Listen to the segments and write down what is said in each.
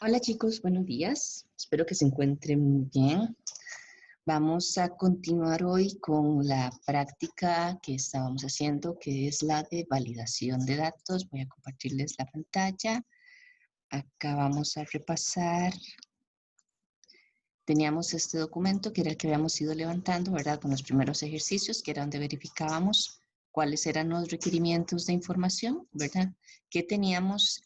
Hola chicos, buenos días. Espero que se encuentren bien. Vamos a continuar hoy con la práctica que estábamos haciendo, que es la de validación de datos. Voy a compartirles la pantalla. Acá vamos a repasar. Teníamos este documento que era el que habíamos ido levantando, ¿verdad? Con los primeros ejercicios, que era donde verificábamos cuáles eran los requerimientos de información, ¿verdad? Que teníamos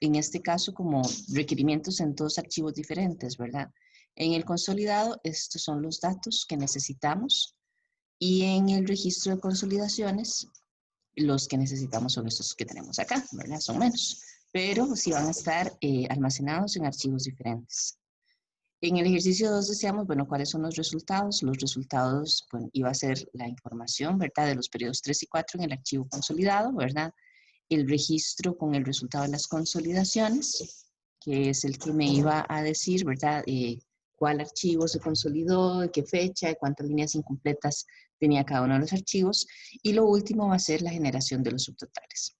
en este caso como requerimientos en dos archivos diferentes, ¿verdad? En el consolidado, estos son los datos que necesitamos y en el registro de consolidaciones, los que necesitamos son estos que tenemos acá, ¿verdad? Son menos, pero sí van a estar almacenados en archivos diferentes. En el ejercicio 2 decíamos, bueno, ¿cuáles son los resultados? Los resultados, bueno, iba a ser la información, ¿verdad? De los periodos 3 y 4 en el archivo consolidado, ¿verdad? El registro con el resultado de las consolidaciones, que es el que me iba a decir, ¿verdad? Cuál archivo se consolidó, de qué fecha, de cuántas líneas incompletas tenía cada uno de los archivos. Y lo último va a ser la generación de los subtotales.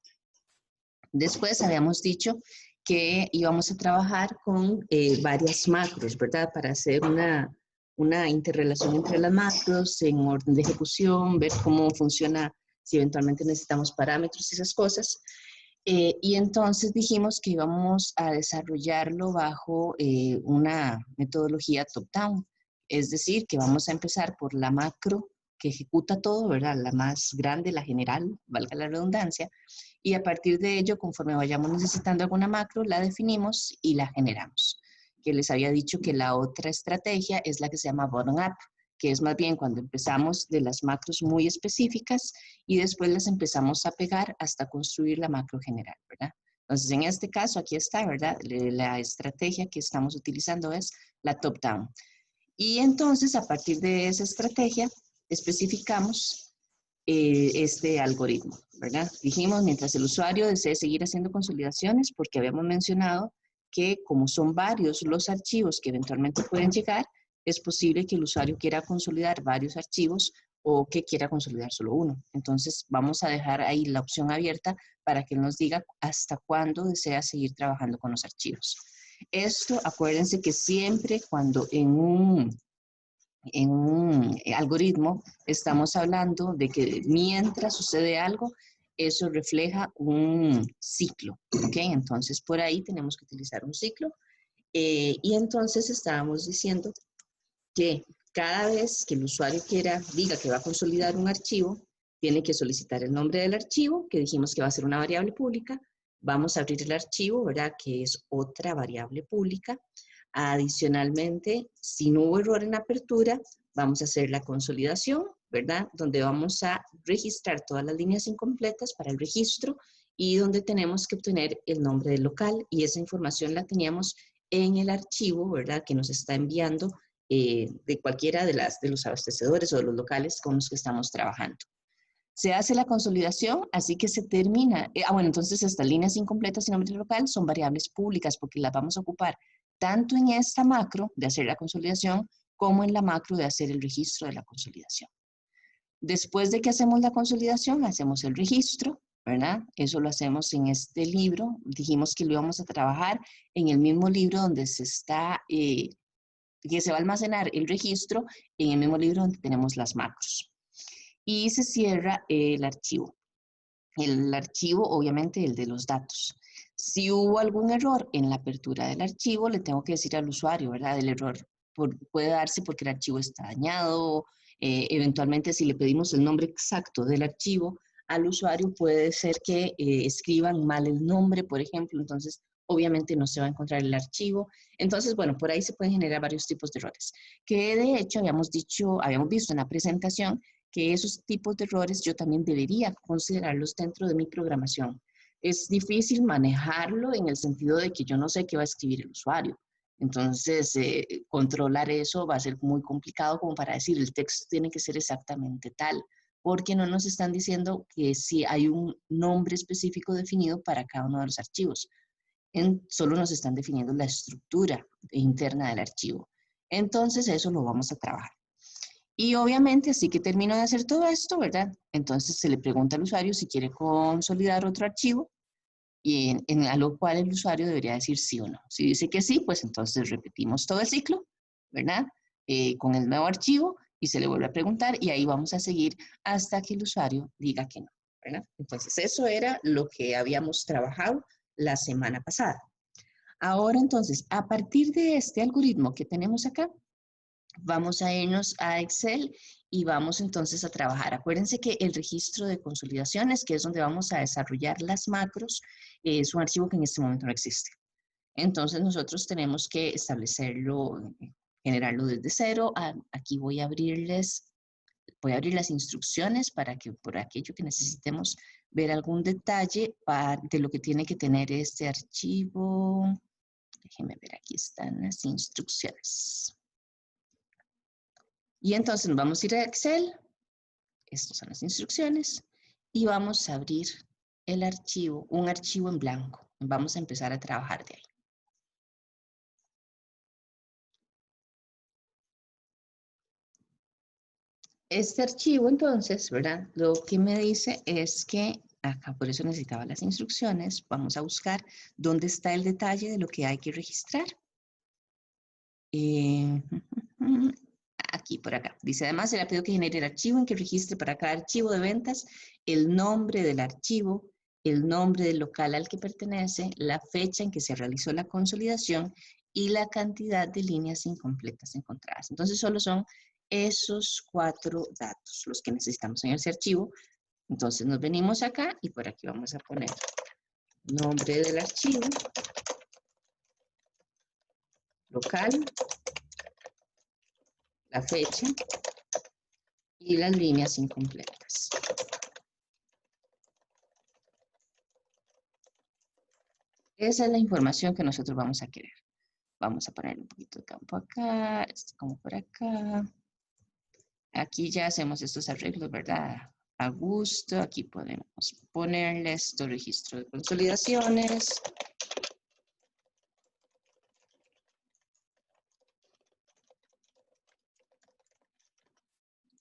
Después habíamos dicho que íbamos a trabajar con varias macros, ¿verdad? Para hacer una interrelación entre las macros en orden de ejecución, ver cómo funciona, si eventualmente necesitamos parámetros y esas cosas. Y entonces dijimos que íbamos a desarrollarlo bajo una metodología top-down, es decir, que vamos a empezar por la macro que ejecuta todo, ¿verdad? La más grande, la general, valga la redundancia, y a partir de ello, conforme vayamos necesitando alguna macro, la definimos y la generamos. Que les había dicho que la otra estrategia es la que se llama bottom-up, que es más bien cuando empezamos de las macros muy específicas y después las empezamos a pegar hasta construir la macro general, ¿verdad? Entonces, en este caso, aquí está, ¿verdad? La estrategia que estamos utilizando es la top-down. Y entonces, a partir de esa estrategia, especificamos este algoritmo, ¿verdad? Dijimos, mientras el usuario desee seguir haciendo consolidaciones, porque habíamos mencionado que como son varios los archivos que eventualmente pueden llegar, es posible que el usuario quiera consolidar varios archivos o que quiera consolidar solo uno. Entonces, vamos a dejar ahí la opción abierta para que él nos diga hasta cuándo desea seguir trabajando con los archivos. Esto, acuérdense que siempre cuando en un algoritmo estamos hablando de que mientras sucede algo, eso refleja un ciclo, ¿ok? Entonces, por ahí tenemos que utilizar un ciclo. Y entonces estábamos diciendo que cada vez que el usuario diga que va a consolidar un archivo, tiene que solicitar el nombre del archivo, que dijimos que va a ser una variable pública. Vamos a abrir el archivo, ¿verdad? Que es otra variable pública. Adicionalmente, si no hubo error en apertura, vamos a hacer la consolidación, ¿verdad? Donde vamos a registrar todas las líneas incompletas para el registro y donde tenemos que obtener el nombre del local y esa información la teníamos en el archivo, ¿verdad? Que nos está enviando de cualquiera de los abastecedores o de los locales con los que estamos trabajando. Se hace la consolidación, así que se termina. Bueno, entonces estas líneas incompletas y nombre local son variables públicas porque las vamos a ocupar tanto en esta macro de hacer la consolidación como en la macro de hacer el registro de la consolidación. Después de que hacemos la consolidación, hacemos el registro, ¿verdad? Eso lo hacemos en este libro. Dijimos que lo íbamos a trabajar en el mismo libro donde se está que se va a almacenar el registro en el mismo libro donde tenemos las macros. Y se cierra el archivo. El archivo, obviamente, el de los datos. Si hubo algún error en la apertura del archivo, le tengo que decir al usuario, ¿verdad? El error puede darse porque el archivo está dañado. Eventualmente, si le pedimos el nombre exacto del archivo al usuario, puede ser que escriban mal el nombre, por ejemplo. Entonces, obviamente no se va a encontrar el archivo. Entonces, bueno, por ahí se pueden generar varios tipos de errores. Que de hecho habíamos visto en la presentación que esos tipos de errores yo también debería considerarlos dentro de mi programación. Es difícil manejarlo en el sentido de que yo no sé qué va a escribir el usuario. Entonces, controlar eso va a ser muy complicado como para decir el texto tiene que ser exactamente tal, porque no nos están diciendo que si hay un nombre específico definido para cada uno de los archivos. Solo nos están definiendo la estructura interna del archivo. Entonces, eso lo vamos a trabajar. Y obviamente, así que termino de hacer todo esto, ¿verdad? Entonces se le pregunta al usuario si quiere consolidar otro archivo y a lo cual el usuario debería decir sí o no. Si dice que sí, pues entonces repetimos todo el ciclo, ¿verdad? Con el nuevo archivo y se le vuelve a preguntar y ahí vamos a seguir hasta que el usuario diga que no, ¿verdad? Entonces eso era lo que habíamos trabajado la semana pasada. Ahora entonces, a partir de este algoritmo que tenemos acá, vamos a irnos a Excel y vamos entonces a trabajar. Acuérdense que el registro de consolidaciones, que es donde vamos a desarrollar las macros, es un archivo que en este momento no existe. Entonces nosotros tenemos que establecerlo, generarlo desde cero. Aquí voy a abrir las instrucciones para que por aquello que necesitemos ver algún detalle de lo que tiene que tener este archivo. Déjenme ver, aquí están las instrucciones. Y entonces nos vamos a ir a Excel. Estas son las instrucciones. Y vamos a abrir el archivo, un archivo en blanco. Vamos a empezar a trabajar de ahí. Este archivo, entonces, ¿verdad? Lo que me dice es que acá, por eso necesitaba las instrucciones. Vamos a buscar dónde está el detalle de lo que hay que registrar. Aquí, por acá. Dice, además, se le ha pedido que genere el archivo en que registre para cada archivo de ventas el nombre del archivo, el nombre del local al que pertenece, la fecha en que se realizó la consolidación y la cantidad de líneas incompletas encontradas. Entonces, solo son esos 4 datos los que necesitamos en ese archivo. Entonces, nos venimos acá y por aquí vamos a poner nombre del archivo, local, la fecha y las líneas incompletas. Esa es la información que nosotros vamos a querer. Vamos a poner un poquito de campo acá, como por acá. Aquí ya hacemos estos arreglos, ¿verdad? A gusto. Aquí podemos ponerle esto, registro de consolidaciones.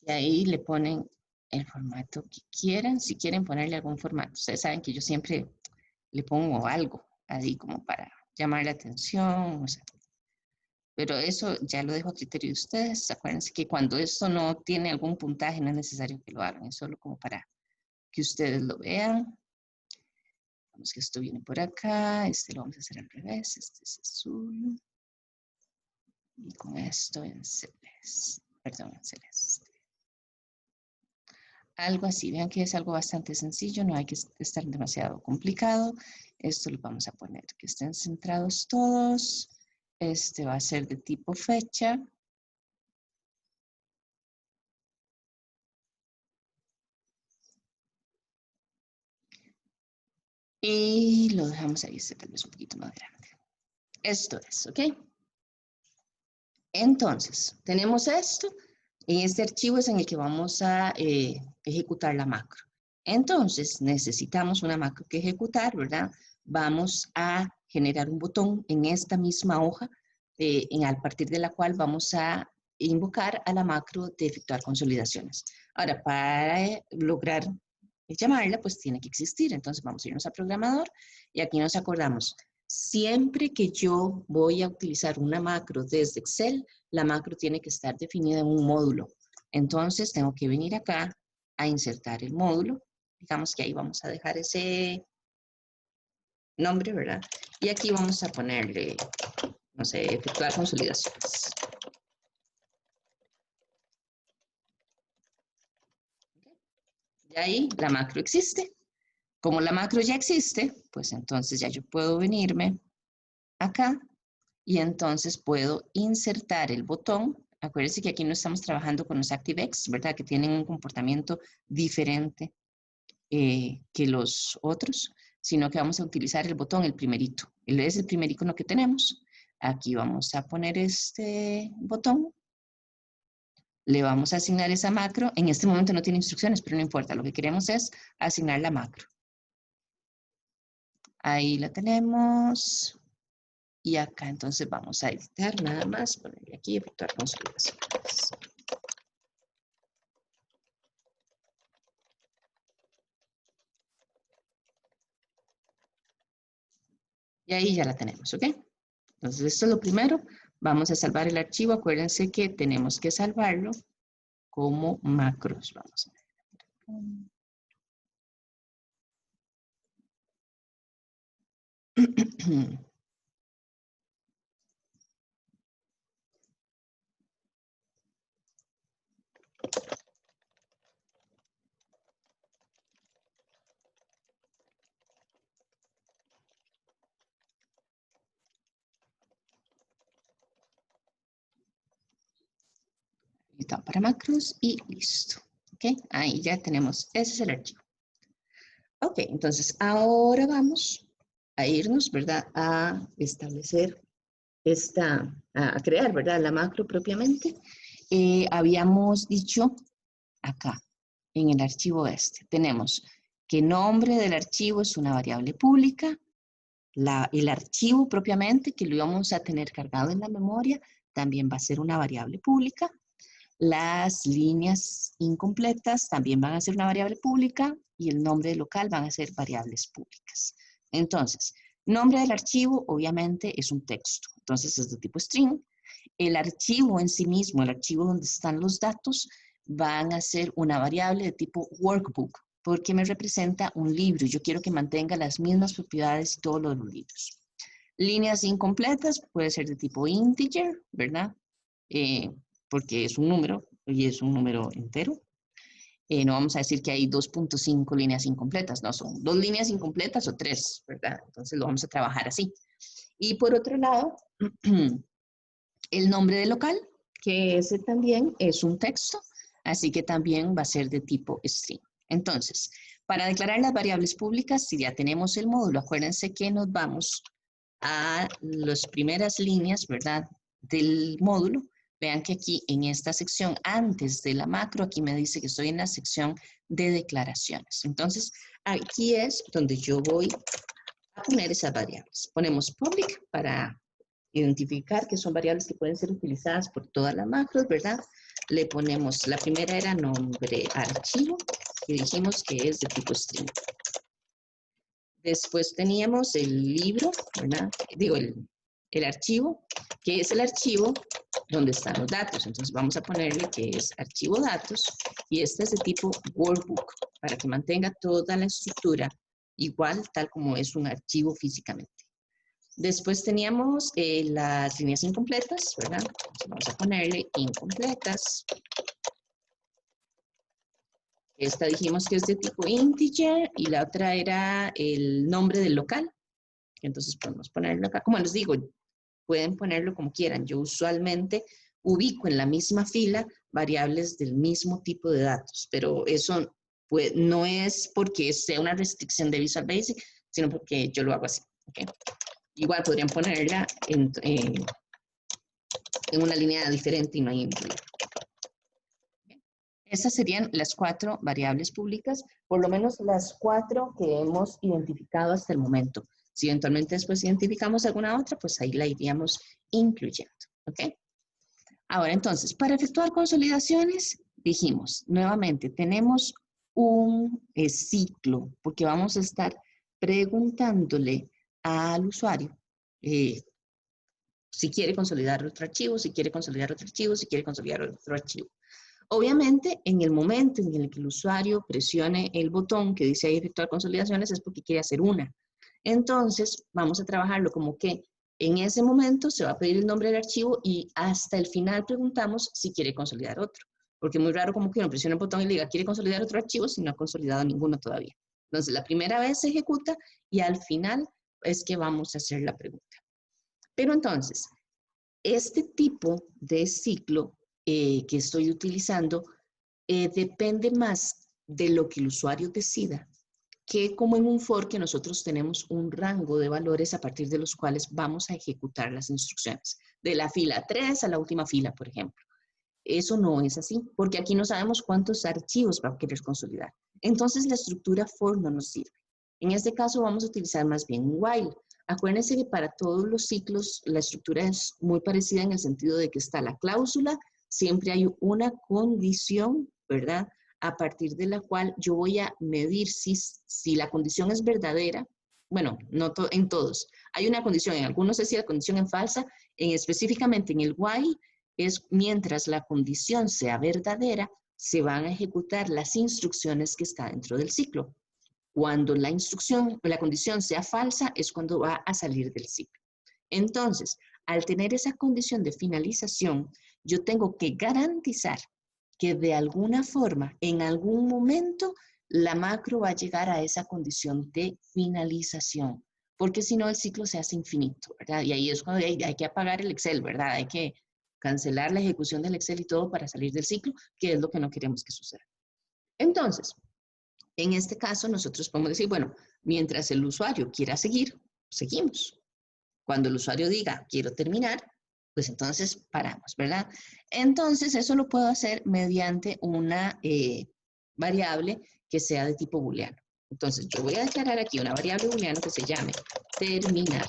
Y ahí le ponen el formato que quieran, si quieren ponerle algún formato. Ustedes saben que yo siempre le pongo algo ahí como para llamar la atención, o sea, pero eso ya lo dejo a criterio de ustedes. Acuérdense que cuando esto no tiene algún puntaje no es necesario que lo hagan, es solo como para que ustedes lo vean. Vamos que esto viene por acá, este lo vamos a hacer al revés, este es azul. Y con esto en celeste, perdón, en celeste. Algo así, vean que es algo bastante sencillo, no hay que estar demasiado complicado. Esto lo vamos a poner que estén centrados todos. Este va a ser de tipo fecha. Y lo dejamos ahí, tal vez un poquito más grande. Esto es, ¿ok? Entonces, tenemos esto. Y este archivo es en el que vamos a ejecutar la macro. Entonces, necesitamos una macro que ejecutar, ¿verdad? Vamos a generar un botón en esta misma hoja, a partir de la cual vamos a invocar a la macro de efectuar consolidaciones. Ahora, para lograr llamarla, pues tiene que existir. Entonces, vamos a irnos a programador y aquí nos acordamos. Siempre que yo voy a utilizar una macro desde Excel, la macro tiene que estar definida en un módulo. Entonces, tengo que venir acá a insertar el módulo. Digamos que ahí vamos a dejar ese nombre, ¿verdad? Y aquí vamos a ponerle, no sé, efectuar consolidaciones. Y ahí la macro existe. Como la macro ya existe, pues entonces ya yo puedo venirme acá y entonces puedo insertar el botón. Acuérdense que aquí no estamos trabajando con los ActiveX, ¿verdad? Que tienen un comportamiento diferente que los otros, sino que vamos a utilizar el botón, el primerito. Él es el primer icono que tenemos. Aquí vamos a poner este botón. Le vamos a asignar esa macro. En este momento no tiene instrucciones, pero no importa. Lo que queremos es asignar la macro. Ahí la tenemos. Y acá entonces vamos a editar nada más, ponerle aquí, efectuar consolidaciones. Y ahí ya la tenemos, ¿ok? Entonces, esto es lo primero. Vamos a salvar el archivo. Acuérdense que tenemos que salvarlo como macros. Vamos a ver. Listo, para macros y listo. ¿Ok? Ahí ya tenemos. Ese es el archivo. Ok, entonces ahora vamos a irnos, ¿verdad? A establecer a crear, ¿verdad? La macro propiamente. Habíamos dicho acá, en el archivo este, tenemos que nombre del archivo es una variable pública, el archivo propiamente, que lo íbamos a tener cargado en la memoria, también va a ser una variable pública. Las líneas incompletas también van a ser una variable pública y el nombre del local van a ser variables públicas. Entonces, nombre del archivo obviamente es un texto, entonces es de tipo string. El archivo en sí mismo, el archivo donde están los datos, van a ser una variable de tipo workbook, porque me representa un libro. Yo quiero que mantenga las mismas propiedades de todos los libros. Líneas incompletas puede ser de tipo integer, ¿verdad? Porque es un número y es un número entero. No vamos a decir que hay 2.5 líneas incompletas, no, son 2 líneas incompletas o 3, ¿verdad? Entonces lo vamos a trabajar así. Y por otro lado, el nombre del local, que ese también es un texto, así que también va a ser de tipo string. Entonces, para declarar las variables públicas, si ya tenemos el módulo, acuérdense que nos vamos a las primeras líneas, ¿verdad?, del módulo. Vean que aquí en esta sección, antes de la macro, aquí me dice que estoy en la sección de declaraciones. Entonces, aquí es donde yo voy a poner esas variables. Ponemos public para identificar que son variables que pueden ser utilizadas por todas las macros, ¿verdad? Le ponemos, la primera era nombre archivo, que dijimos que es de tipo string. Después teníamos el libro, ¿verdad? Digo, el archivo, que es el archivo donde están los datos. Entonces vamos a ponerle que es archivo datos y este es de tipo workbook para que mantenga toda la estructura igual, tal como es un archivo físicamente. Después teníamos las líneas incompletas, ¿verdad? Entonces vamos a ponerle incompletas. Esta dijimos que es de tipo integer y la otra era el nombre del local. Entonces podemos ponerlo acá. Como les digo, pueden ponerlo como quieran. Yo usualmente ubico en la misma fila variables del mismo tipo de datos, pero eso pues, no es porque sea una restricción de Visual Basic, sino porque yo lo hago así. ¿Okay? Igual podrían ponerla en una línea diferente y no hay problema. Estas serían las 4 variables públicas, por lo menos las 4 que hemos identificado hasta el momento. Si eventualmente después identificamos alguna otra, pues ahí la iríamos incluyendo. ¿Ok? Ahora entonces, para efectuar consolidaciones, dijimos, nuevamente, tenemos un ciclo, porque vamos a estar preguntándole al usuario si quiere consolidar otro archivo, si quiere consolidar otro archivo, si quiere consolidar otro archivo. Obviamente, en el momento en el que el usuario presione el botón que dice ahí efectuar consolidaciones es porque quiere hacer una. Entonces, vamos a trabajarlo como que en ese momento se va a pedir el nombre del archivo y hasta el final preguntamos si quiere consolidar otro. Porque es muy raro como que uno presione el botón y le diga, ¿quiere consolidar otro archivo? Si no ha consolidado ninguno todavía. Entonces, la primera vez se ejecuta y al final es que vamos a hacer la pregunta. Pero entonces, este tipo de ciclo que estoy utilizando depende más de lo que el usuario decida, que como en un for que nosotros tenemos un rango de valores a partir de los cuales vamos a ejecutar las instrucciones. De la fila 3 a la última fila, por ejemplo. Eso no es así, porque aquí no sabemos cuántos archivos va a querer consolidar. Entonces la estructura for no nos sirve. En este caso vamos a utilizar más bien un while. Acuérdense que para todos los ciclos la estructura es muy parecida en el sentido de que está la cláusula, siempre hay una condición, ¿verdad? A partir de la cual yo voy a medir si la condición es verdadera, bueno, no en todos. Hay una condición, en algunos decía la condición en falsa, específicamente en el while, es mientras la condición sea verdadera, se van a ejecutar las instrucciones que están dentro del ciclo. Cuando la instrucción o la condición sea falsa, es cuando va a salir del ciclo. Entonces, al tener esa condición de finalización, yo tengo que garantizar que de alguna forma, en algún momento, la macro va a llegar a esa condición de finalización, porque si no el ciclo se hace infinito, ¿verdad? Y ahí es cuando hay que apagar el Excel, ¿verdad? Hay que cancelar la ejecución del Excel y todo para salir del ciclo, que es lo que no queremos que suceda. Entonces, en este caso, nosotros podemos decir, bueno, mientras el usuario quiera seguir, seguimos. Cuando el usuario diga, quiero terminar, pues entonces paramos, ¿verdad? Entonces, eso lo puedo hacer mediante una variable que sea de tipo booleano. Entonces, yo voy a declarar aquí una variable booleano que se llame terminar.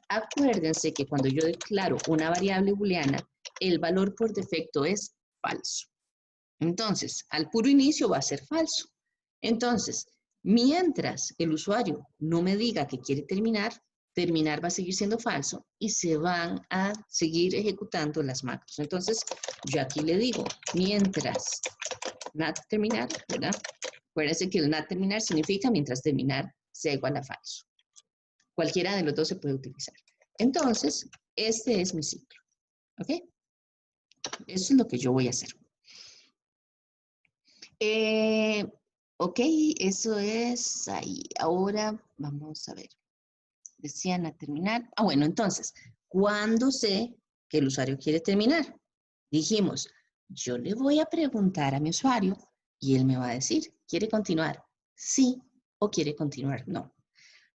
Acuérdense que cuando yo declaro una variable booleana, el valor por defecto es falso. Entonces, al puro inicio va a ser falso. Entonces, mientras el usuario no me diga que quiere terminar, terminar va a seguir siendo falso y se van a seguir ejecutando las macros. Entonces, yo aquí le digo, mientras not terminar, ¿verdad? Acuérdense que el not terminar significa mientras terminar sea igual a falso. Cualquiera de los dos se puede utilizar. Entonces, este es mi ciclo. ¿Ok? Eso es lo que yo voy a hacer. Ok, eso es ahí. Ahora vamos a ver. Decían a terminar. Ah, bueno, entonces, ¿cuándo sé que el usuario quiere terminar? Dijimos, yo le voy a preguntar a mi usuario y él me va a decir, ¿quiere continuar? Sí o quiere continuar no.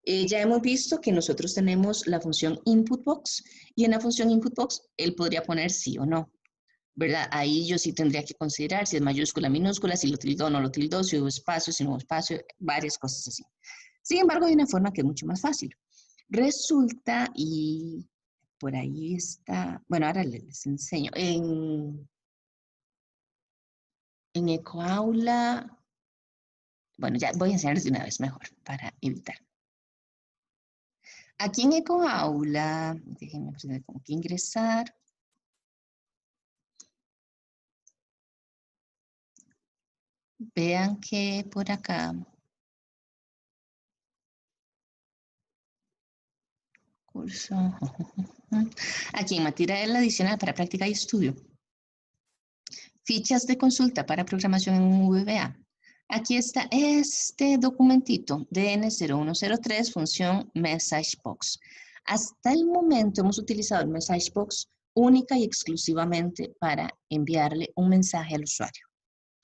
Ya hemos visto que nosotros tenemos la función input box y en la función input box él podría poner sí o no, ¿verdad? Ahí yo sí tendría que considerar si es mayúscula, minúscula, si lo tildó o no lo tildó, si hubo espacio, si no hubo espacio, varias cosas así. Sin embargo, hay una forma que es mucho más fácil. Resulta, y por ahí está, bueno, ahora les enseño. En EcoAula, bueno, ya voy a enseñarles de una vez mejor para evitar. Aquí en EcoAula, déjenme aprender cómo que ingresar. Vean que por acá, curso, aquí en material adicional para práctica y estudio. Fichas de consulta para programación en VBA. Aquí está este documentito, DN0103, función MessageBox. Hasta el momento hemos utilizado el MessageBox única y exclusivamente para enviarle un mensaje al usuario.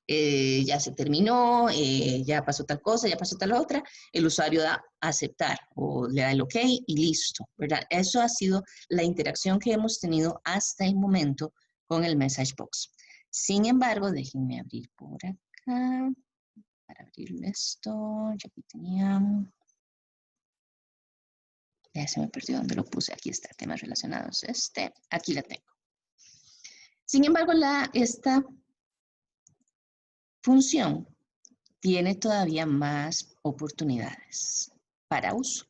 Ya se terminó, ya pasó tal cosa, ya pasó tal otra, el usuario da a aceptar o le da el OK y listo, ¿verdad? Eso ha sido la interacción que hemos tenido hasta el momento con el MessageBox. Sin embargo, déjenme abrir por acá, para abrir esto, ya aquí tenía, ya se me perdió donde lo puse, aquí está, temas relacionados, aquí la tengo. Sin embargo, esta función tiene todavía más oportunidades para uso.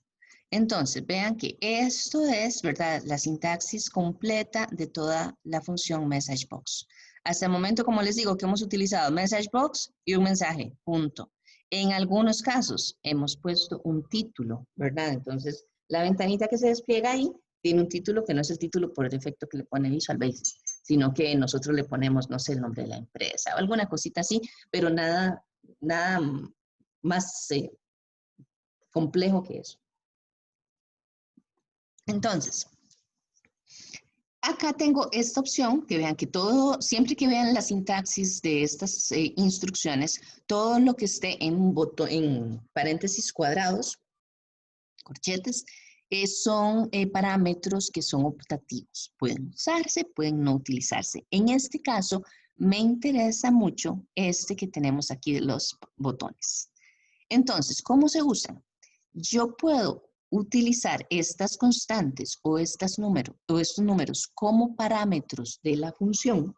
Entonces, vean que esto es, ¿verdad?, la sintaxis completa de toda la función MessageBox. Hasta el momento, como les digo, que hemos utilizado MessageBox y un mensaje, punto. En algunos casos hemos puesto un título, ¿verdad? Entonces, la ventanita que se despliega ahí tiene un título que no es el título por defecto que le pone Visual Basic, sino que nosotros le ponemos, no sé, el nombre de la empresa o alguna cosita así, pero nada más complejo que eso. Entonces, acá tengo esta opción, que vean que todo, siempre que vean la sintaxis de estas instrucciones, todo lo que esté en paréntesis cuadrados, corchetes, son parámetros que son optativos. Pueden usarse, pueden no utilizarse. En este caso, me interesa mucho este que tenemos aquí de los botones. Entonces, ¿cómo se usan? Yo puedo utilizar estas constantes o estos números como parámetros de la función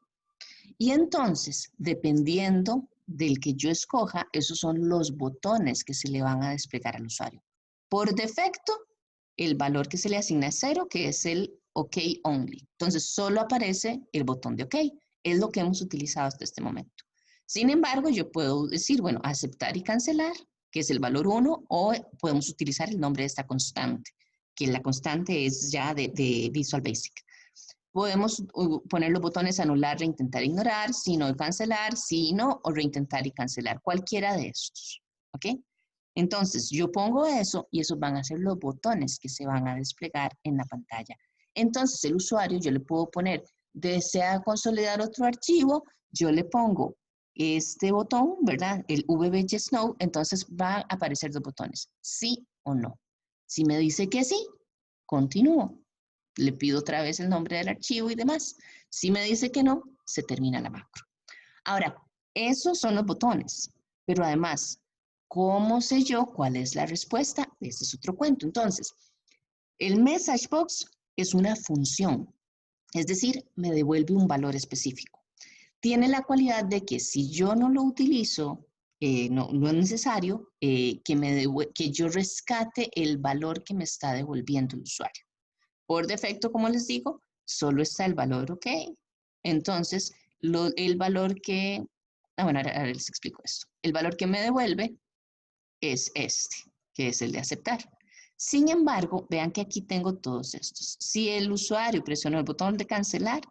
y entonces, dependiendo del que yo escoja, esos son los botones que se le van a desplegar al usuario. Por defecto, el valor que se le asigna es 0, que es el OK only. Entonces, solo aparece el botón de OK. Es lo que hemos utilizado hasta este momento. Sin embargo, yo puedo decir, bueno, aceptar y cancelar, que es el valor 1, o podemos utilizar el nombre de esta constante, que la constante es ya de Visual Basic. Podemos poner los botones anular, reintentar, ignorar, sí, no, cancelar, sí, no, o reintentar y cancelar, cualquiera de estos, ¿ok? Entonces, yo pongo eso y esos van a ser los botones que se van a desplegar en la pantalla. Entonces, el usuario, yo le puedo poner, desea consolidar otro archivo, yo le pongo este botón, ¿verdad? El VB Yes No, entonces va a aparecer dos botones, sí o no. Si me dice que sí, continúo. Le pido otra vez el nombre del archivo y demás. Si me dice que no, se termina la macro. Ahora, esos son los botones, pero además, ¿cómo sé yo cuál es la respuesta? Ese es otro cuento. Entonces, el message box es una función, es decir, me devuelve un valor específico. Tiene la cualidad de que si yo no lo utilizo, no es necesario que yo rescate el valor que me está devolviendo el usuario. Por defecto, como les digo, solo está el valor OK. Entonces, el valor que... bueno, ahora les explico esto. El valor que me devuelve es este, que es el de aceptar. Sin embargo, vean que aquí tengo todos estos. Si el usuario presiona el botón de cancelar,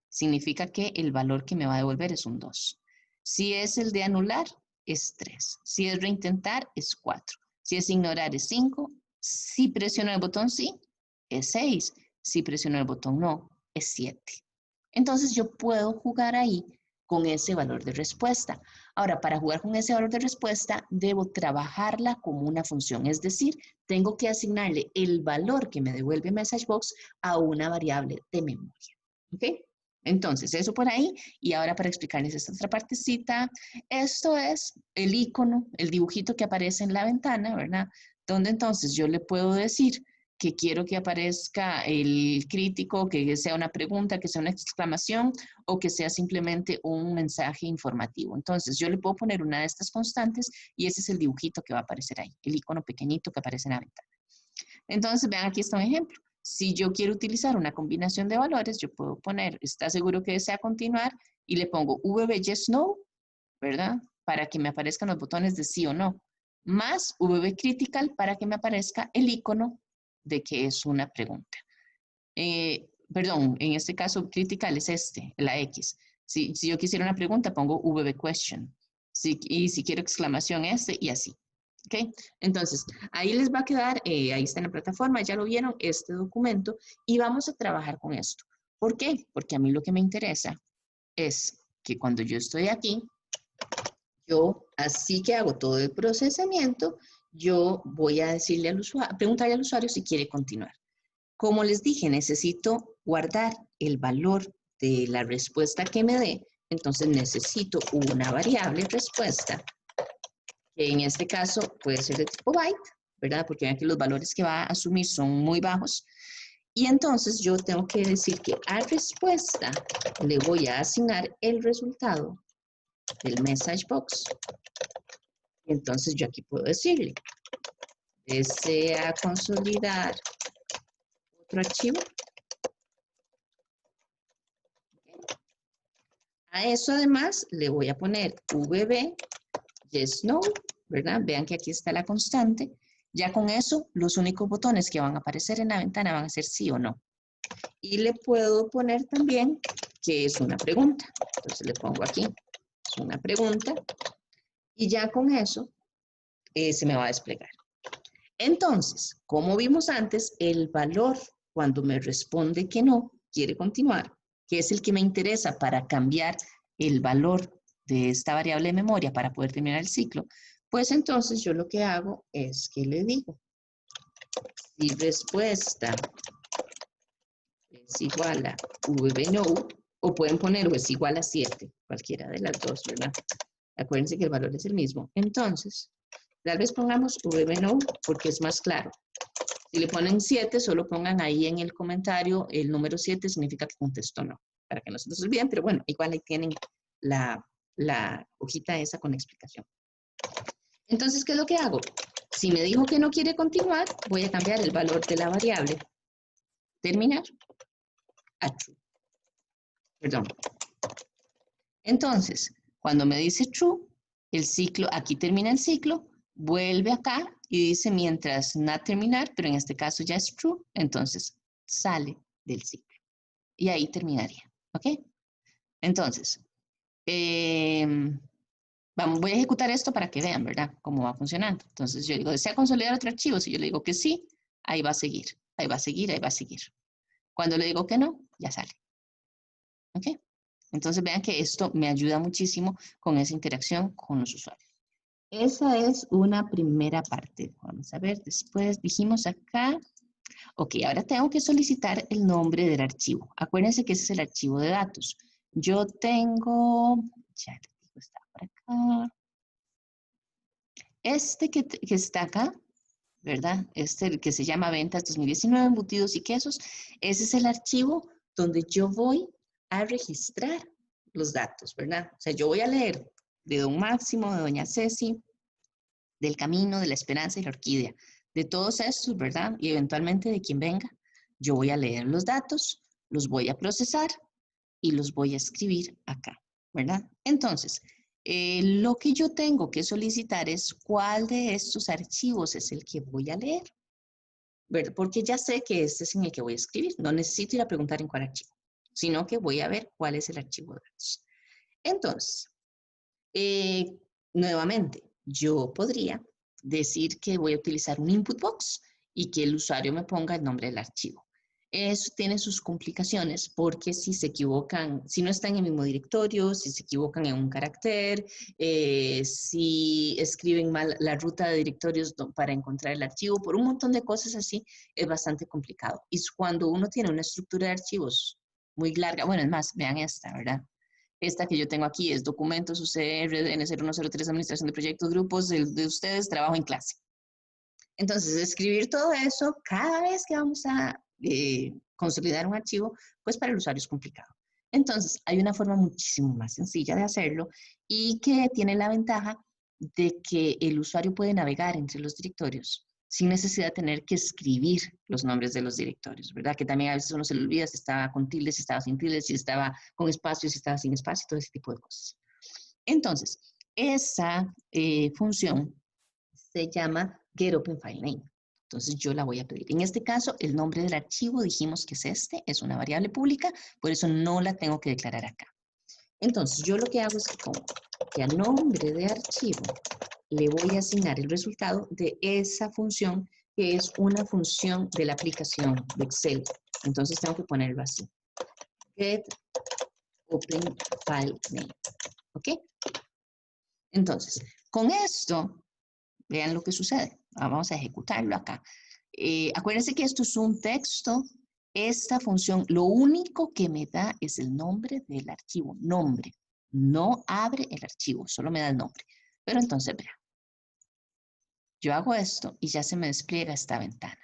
significa que el valor que me va a devolver es un 2. Si es el de anular, es 3. Si es reintentar, es 4. Si es ignorar, es 5. Si presiono el botón sí, es 6. Si presiono el botón no, es 7. Entonces yo puedo jugar ahí con ese valor de respuesta. Ahora, para jugar con ese valor de respuesta, debo trabajarla como una función, es decir, tengo que asignarle el valor que me devuelve MessageBox a una variable de memoria. ¿Ok? Entonces, eso por ahí. Y ahora para explicarles esta otra partecita, esto es el icono, el dibujito que aparece en la ventana, ¿verdad? Donde entonces yo le puedo decir que quiero que aparezca el crítico, que sea una pregunta, que sea una exclamación o que sea simplemente un mensaje informativo. Entonces, yo le puedo poner una de estas constantes y ese es el dibujito que va a aparecer ahí, el icono pequeñito que aparece en la ventana. Entonces, vean, aquí está un ejemplo. Si yo quiero utilizar una combinación de valores, yo puedo poner, ¿está seguro que desea continuar? Y le pongo VB Yes No, ¿verdad? Para que me aparezcan los botones de sí o no. Más VB Critical para que me aparezca el icono de que es una pregunta. Perdón, en este caso critical es la X. Si yo quisiera una pregunta, pongo VB Question. Y si quiero exclamación, y así. ¿Ok? Entonces, ahí les va a quedar, ahí está en la plataforma, ya lo vieron, este documento, y vamos a trabajar con esto. ¿Por qué? Porque a mí lo que me interesa es que cuando yo estoy aquí, yo, así que hago todo el procesamiento, yo voy a decirle al usuario, preguntarle al usuario si quiere continuar. Como les dije, necesito guardar el valor de la respuesta que me dé, entonces necesito una variable respuesta, que en este caso puede ser de tipo byte, ¿verdad? Porque vean que los valores que va a asumir son muy bajos. Y entonces yo tengo que decir que a respuesta le voy a asignar el resultado del message box. Y entonces yo aquí puedo decirle, desea consolidar otro archivo. A eso además le voy a poner VB Yes No, ¿verdad? Vean que aquí está la constante. Ya con eso, los únicos botones que van a aparecer en la ventana van a ser sí o no. Y le puedo poner también que es una pregunta. Entonces le pongo aquí, es una pregunta. Y ya con eso se me va a desplegar. Entonces, como vimos antes, el valor cuando me responde que no, quiere continuar, que es el que me interesa para cambiar el valor de esta variable de memoria para poder terminar el ciclo, pues entonces yo lo que hago es que le digo, si respuesta es igual a VBNO, o pueden poner o es igual a 7, cualquiera de las dos, ¿verdad? Acuérdense que el valor es el mismo. Entonces, tal vez pongamos VBNO porque es más claro. Si le ponen 7, solo pongan ahí en el comentario el número 7, significa que contestó no, para que no se nos olviden, pero bueno, igual ahí tienen la hojita esa con explicación. Entonces, ¿qué es lo que hago? Si me dijo que no quiere continuar, voy a cambiar el valor de la variable terminar a true. Perdón. Entonces, cuando me dice true, el ciclo, aquí termina el ciclo, vuelve acá y dice mientras not terminar, pero en este caso ya es true, entonces sale del ciclo. Y ahí terminaría, ¿ok? Entonces, voy a ejecutar esto para que vean, ¿verdad? Cómo va funcionando. Entonces yo digo, ¿desea consolidar otro archivo? Si yo le digo que sí, ahí va a seguir, ahí va a seguir, ahí va a seguir. Cuando le digo que no, ya sale. ¿Ok? Entonces vean que esto me ayuda muchísimo con esa interacción con los usuarios. Esa es una primera parte. Vamos a ver, después dijimos acá. Ok, ahora tengo que solicitar el nombre del archivo. Acuérdense que ese es el archivo de datos. Yo tengo, ya les digo, está por acá. Este que está acá, ¿verdad? Este que se llama Ventas 2019, Embutidos y Quesos. Ese es el archivo donde yo voy a registrar los datos, ¿verdad? O sea, yo voy a leer de Don Máximo, de Doña Ceci, del Camino, de la Esperanza y la Orquídea. De todos estos, ¿verdad? Y eventualmente de quien venga, yo voy a leer los datos, los voy a procesar y los voy a escribir acá, ¿verdad? Entonces, lo que yo tengo que solicitar es cuál de estos archivos es el que voy a leer, ¿verdad? Porque ya sé que este es en el que voy a escribir. No necesito ir a preguntar en cuál archivo, sino que voy a ver cuál es el archivo de datos. Entonces, nuevamente, yo podría decir que voy a utilizar un input box y que el usuario me ponga el nombre del archivo. Eso tiene sus complicaciones porque si se equivocan, si no están en el mismo directorio, si se equivocan en un carácter, si escriben mal la ruta de directorios para encontrar el archivo, por un montón de cosas así, es bastante complicado. Y cuando uno tiene una estructura de archivos muy larga, bueno, es más, vean esta, ¿verdad? Esta que yo tengo aquí es documentos UCR, N0103, administración de proyectos, grupos de ustedes, trabajo en clase. Entonces, escribir todo eso cada vez que vamos a consolidar un archivo, pues para el usuario es complicado. Entonces, hay una forma muchísimo más sencilla de hacerlo y que tiene la ventaja de que el usuario puede navegar entre los directorios sin necesidad de tener que escribir los nombres de los directorios, ¿verdad? Que también a veces uno se le olvida si estaba con tildes, si estaba sin tildes, si estaba con espacio, si estaba sin espacio, todo ese tipo de cosas. Entonces, esa función se llama getOpenFileName. Entonces yo la voy a pedir. En este caso, el nombre del archivo dijimos que es este, es una variable pública, por eso no la tengo que declarar acá. Entonces yo lo que hago es que pongo que a nombre de archivo le voy a asignar el resultado de esa función que es una función de la aplicación de Excel. Entonces tengo que ponerlo así. getOpenFileName. ¿Ok? Entonces, con esto, vean lo que sucede. Vamos a ejecutarlo acá. Acuérdense que esto es un texto. Esta función, lo único que me da es el nombre del archivo. Nombre. No abre el archivo, solo me da el nombre. Pero entonces, vean. Yo hago esto y ya se me despliega esta ventana.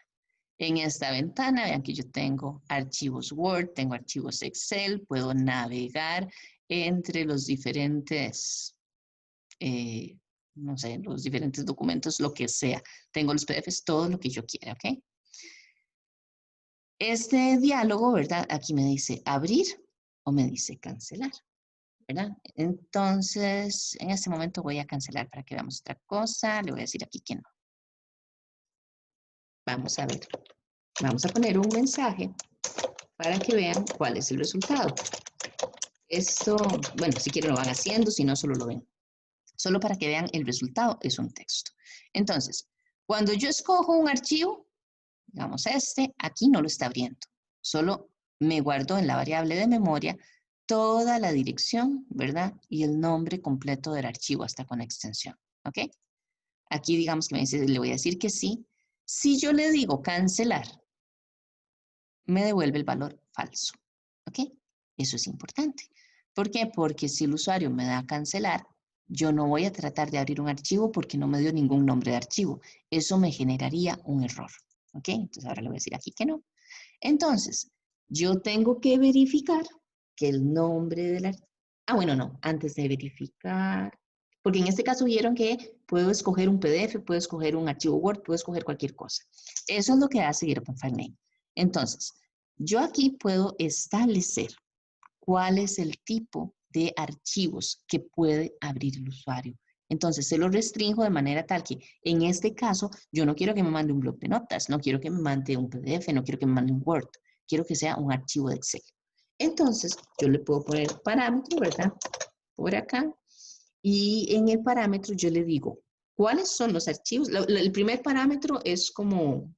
En esta ventana, vean que yo tengo archivos Word, tengo archivos Excel, puedo navegar entre los diferentes no sé, los diferentes documentos, lo que sea. Tengo los PDFs, todo lo que yo quiera, ¿ok? Este diálogo, ¿verdad? Aquí me dice abrir o me dice cancelar, ¿verdad? Entonces, en este momento voy a cancelar para que veamos otra cosa. Le voy a decir aquí que no. Vamos a ver. Vamos a poner un mensaje para que vean cuál es el resultado. Esto, bueno, si quieren lo van haciendo, si no, solo lo ven. Solo para que vean el resultado, es un texto. Entonces, cuando yo escojo un archivo, digamos este, aquí no lo está abriendo. Solo me guardó en la variable de memoria toda la dirección, ¿verdad? Y el nombre completo del archivo, hasta con extensión, ¿ok? Aquí digamos que me dice, le voy a decir que sí. Si yo le digo cancelar, me devuelve el valor falso, ¿ok? Eso es importante. ¿Por qué? Porque si el usuario me da a cancelar, yo no voy a tratar de abrir un archivo porque no me dio ningún nombre de archivo. Eso me generaría un error, ¿ok? Entonces ahora le voy a decir aquí que no. Entonces, yo tengo que verificar que el nombre del archivo... Ah, bueno, no. Antes de verificar, Porque en este caso vieron que puedo escoger un PDF, puedo escoger un archivo Word, puedo escoger cualquier cosa. Eso es lo que hace GetOpenFileName. Entonces, yo aquí puedo establecer cuál es el tipo de archivos que puede abrir el usuario. Entonces, se lo restringo de manera tal que, en este caso, yo no quiero que me mande un bloc de notas, no quiero que me mande un PDF, no quiero que me mande un Word, quiero que sea un archivo de Excel. Entonces, yo le puedo poner parámetro, ¿verdad? Por acá. Y en el parámetro yo le digo, ¿cuáles son los archivos? El primer parámetro es como,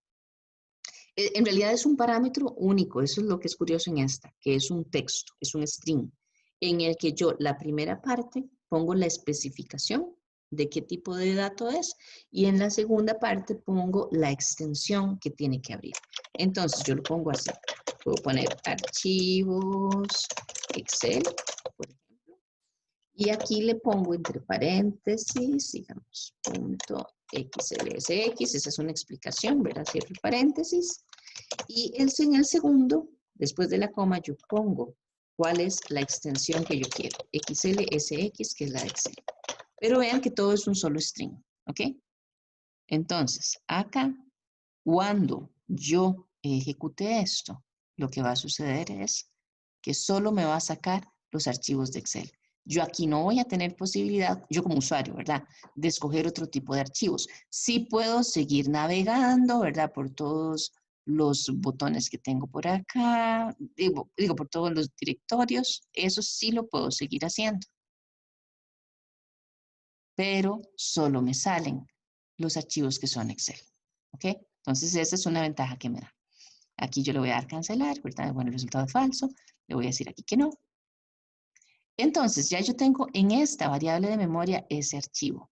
en realidad es un parámetro único, eso es lo que es curioso en esta, que es un texto, es un string, en el que yo la primera parte pongo la especificación de qué tipo de dato es y en la segunda parte pongo la extensión que tiene que abrir. Entonces yo lo pongo así, puedo poner archivos Excel, por ejemplo, y aquí le pongo entre paréntesis, digamos, punto XLSX, esa es una explicación, ¿verdad? Cierro paréntesis. Y en el segundo, después de la coma, yo pongo cuál es la extensión que yo quiero. XLSX, que es la de Excel. Pero vean que todo es un solo string, ¿ok? Entonces, acá, cuando yo ejecute esto, lo que va a suceder es que solo me va a sacar los archivos de Excel. Yo aquí no voy a tener posibilidad, yo como usuario, ¿verdad?, de escoger otro tipo de archivos. Sí puedo seguir navegando, ¿verdad?, por todos los botones que tengo por acá, digo por todos los directorios, eso sí lo puedo seguir haciendo. Pero solo me salen los archivos que son Excel, ¿ok? Entonces esa es una ventaja que me da. Aquí yo le voy a dar cancelar, ¿verdad? Bueno, el resultado es falso, le voy a decir aquí que no. Entonces ya yo tengo en esta variable de memoria ese archivo.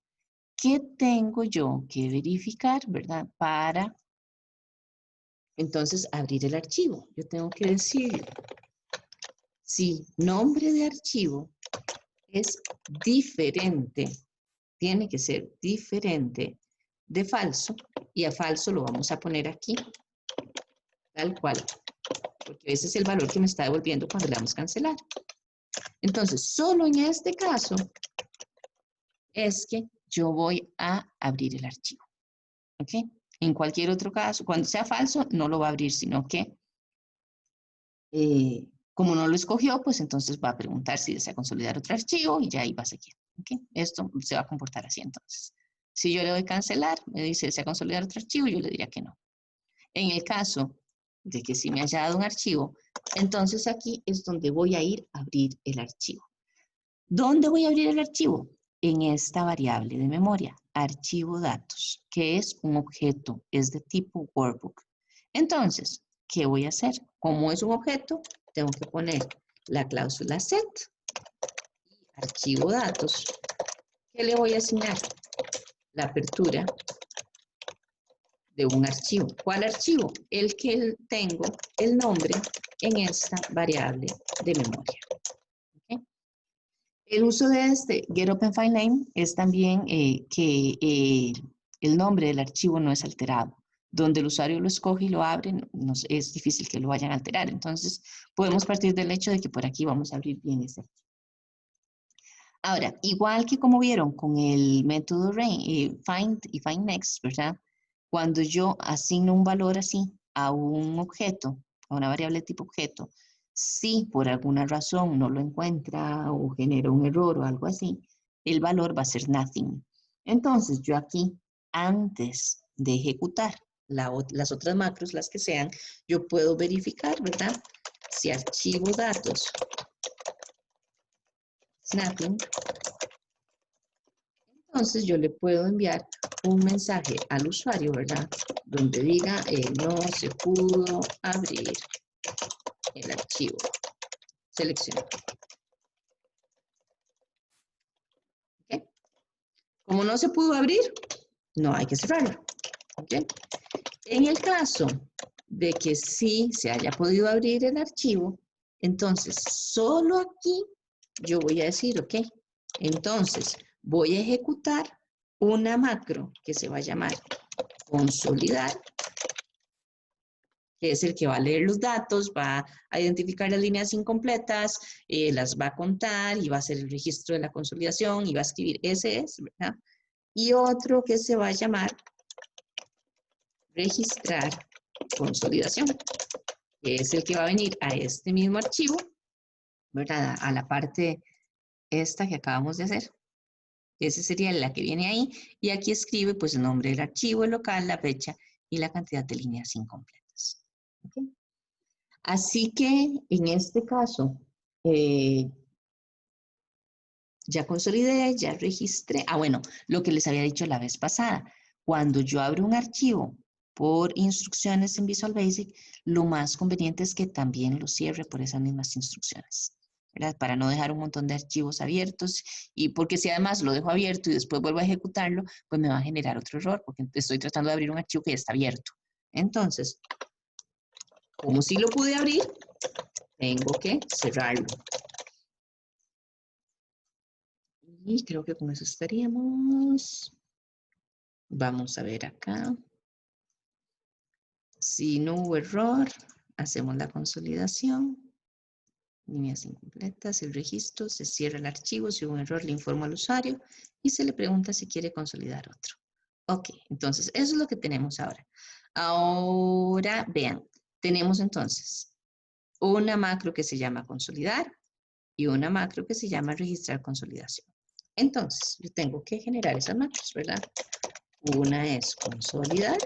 ¿Qué tengo yo que verificar, verdad? Para entonces abrir el archivo. Yo tengo que decir si nombre de archivo es diferente, tiene que ser diferente de falso, y a falso lo vamos a poner aquí, tal cual, porque ese es el valor que me está devolviendo cuando le damos cancelar. Entonces, solo en este caso es que yo voy a abrir el archivo, ¿ok? En cualquier otro caso, cuando sea falso, no lo va a abrir, sino que como no lo escogió, pues entonces va a preguntar si desea consolidar otro archivo y ya ahí va a seguir, ¿ok? Esto se va a comportar así entonces. Si yo le doy cancelar, me dice desea consolidar otro archivo, yo le diría que no. En el caso de que sí me haya dado un archivo, entonces aquí es donde voy a ir a abrir el archivo. ¿Dónde voy a abrir el archivo? En esta variable de memoria, archivo datos, que es un objeto, es de tipo workbook. Entonces, ¿qué voy a hacer? Como es un objeto, tengo que poner la cláusula set, archivo datos, que le voy a asignar la apertura de un archivo. ¿Cuál archivo? El que tengo el nombre en esta variable de memoria. ¿Okay? El uso de este GetOpenFileName es también que el nombre del archivo no es alterado. Donde el usuario lo escoge y lo abre, es difícil que lo vayan a alterar. Entonces, podemos partir del hecho de que por aquí vamos a abrir bien ese archivo. Ahora, igual que como vieron con el método find y findNext, ¿verdad? Cuando yo asigno un valor así a un objeto, a una variable de tipo objeto, si por alguna razón no lo encuentra o genera un error o algo así, el valor va a ser nothing. Entonces, yo aquí, antes de ejecutar las otras macros, las que sean, yo puedo verificar, ¿verdad? Si archivo datos es nothing, entonces yo le puedo enviar un mensaje al usuario, ¿verdad? Donde diga no se pudo abrir el archivo seleccionado. ¿Okay? Como no se pudo abrir, no hay que cerrarlo. ¿Okay? En el caso de que sí se haya podido abrir el archivo, entonces solo aquí yo voy a decir, ok, entonces voy a ejecutar una macro que se va a llamar consolidar, que es el que va a leer los datos, va a identificar las líneas incompletas, las va a contar y va a hacer el registro de la consolidación y va a escribir. Ese es, ¿verdad? Y otro que se va a llamar registrar consolidación, que es el que va a venir a este mismo archivo, ¿verdad? A la parte esta que acabamos de hacer. Esa sería la que viene ahí. Y aquí escribe pues el nombre del archivo, el local, la fecha y la cantidad de líneas incompletas. ¿Okay? Así que en este caso, ya consolidé, ya registré. Ah, bueno, lo que les había dicho la vez pasada. Cuando yo abro un archivo por instrucciones en Visual Basic, lo más conveniente es que también lo cierre por esas mismas instrucciones, ¿verdad? Para no dejar un montón de archivos abiertos y porque si además lo dejo abierto y después vuelvo a ejecutarlo, pues me va a generar otro error porque estoy tratando de abrir un archivo que ya está abierto. Entonces, como si lo pude abrir, tengo que cerrarlo. Y creo que con eso estaríamos. Vamos a ver acá. Si no hubo error, hacemos la consolidación. Líneas incompletas, el registro, se cierra el archivo. Si hubo un error, le informo al usuario y se le pregunta si quiere consolidar otro. Ok, entonces eso es lo que tenemos ahora. Ahora, vean, tenemos entonces una macro que se llama consolidar y una macro que se llama registrar consolidación. Entonces, yo tengo que generar esas macros, ¿verdad? Una es consolidar.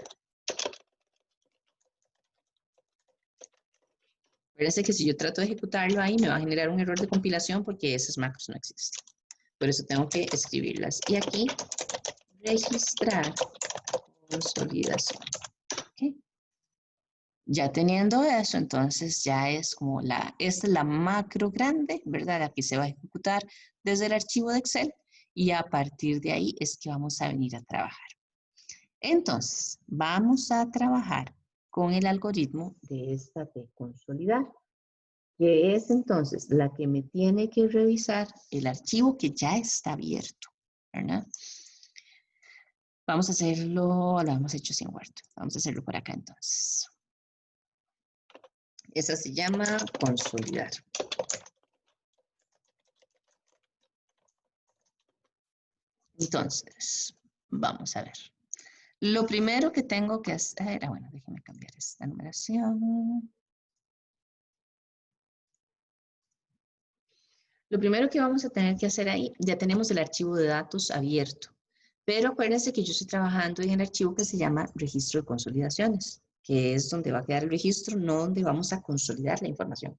Acuérdense que si yo trato de ejecutarlo ahí, me va a generar un error de compilación porque esas macros no existen. Por eso tengo que escribirlas. Y aquí, registrar consolidación. ¿Okay? Ya teniendo eso, entonces ya es como esta es la macro grande, ¿verdad? Aquí se va a ejecutar desde el archivo de Excel y a partir de ahí es que vamos a venir a trabajar. Entonces, vamos a trabajar con el algoritmo de esta de consolidar, que es entonces la que me tiene que revisar el archivo que ya está abierto, ¿verdad? Vamos a hacerlo, lo hemos hecho sin Word. Vamos a hacerlo por acá entonces. Esa se llama consolidar. Entonces, vamos a ver. Lo primero que tengo que hacer, bueno, déjenme cambiar esta numeración. Lo primero que vamos a tener que hacer ahí, ya tenemos el archivo de datos abierto, pero acuérdense que yo estoy trabajando en el archivo que se llama registro de consolidaciones, que es donde va a quedar el registro, no donde vamos a consolidar la información.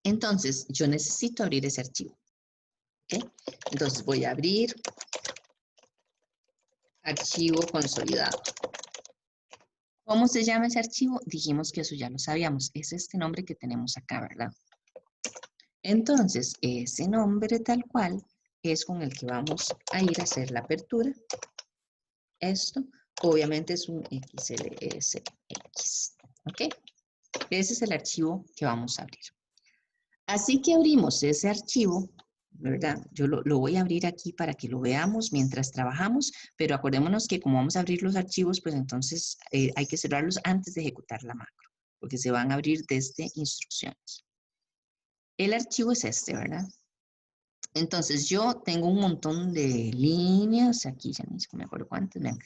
Entonces, yo necesito abrir ese archivo. ¿Okay? Entonces, voy a abrir archivo consolidado. ¿Cómo se llama ese archivo? Dijimos que eso ya lo sabíamos. Es este nombre que tenemos acá, ¿verdad? Entonces, ese nombre tal cual es con el que vamos a ir a hacer la apertura. Esto, obviamente, es un XLSX. ¿Ok? Ese es el archivo que vamos a abrir. Así que abrimos ese archivo, ¿verdad? Yo lo voy a abrir aquí para que lo veamos mientras trabajamos, pero acordémonos que como vamos a abrir los archivos, pues entonces hay que cerrarlos antes de ejecutar la macro, porque se van a abrir desde instrucciones. El archivo es este, ¿verdad? Entonces yo tengo un montón de líneas, aquí ya ni me acuerdo cuántas, vean,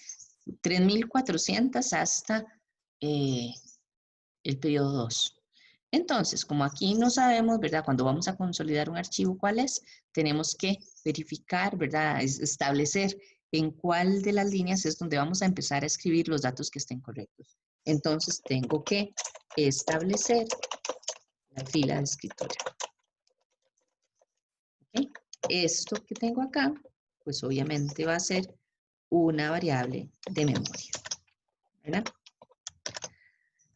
3.400 hasta el periodo 2. Entonces, como aquí no sabemos, ¿verdad? Cuando vamos a consolidar un archivo, ¿cuál es? Tenemos que verificar, ¿verdad? Establecer en cuál de las líneas es donde vamos a empezar a escribir los datos que estén correctos. Entonces, tengo que establecer la fila de escritura. ¿Okay? Esto que tengo acá, pues obviamente va a ser una variable de memoria, ¿verdad?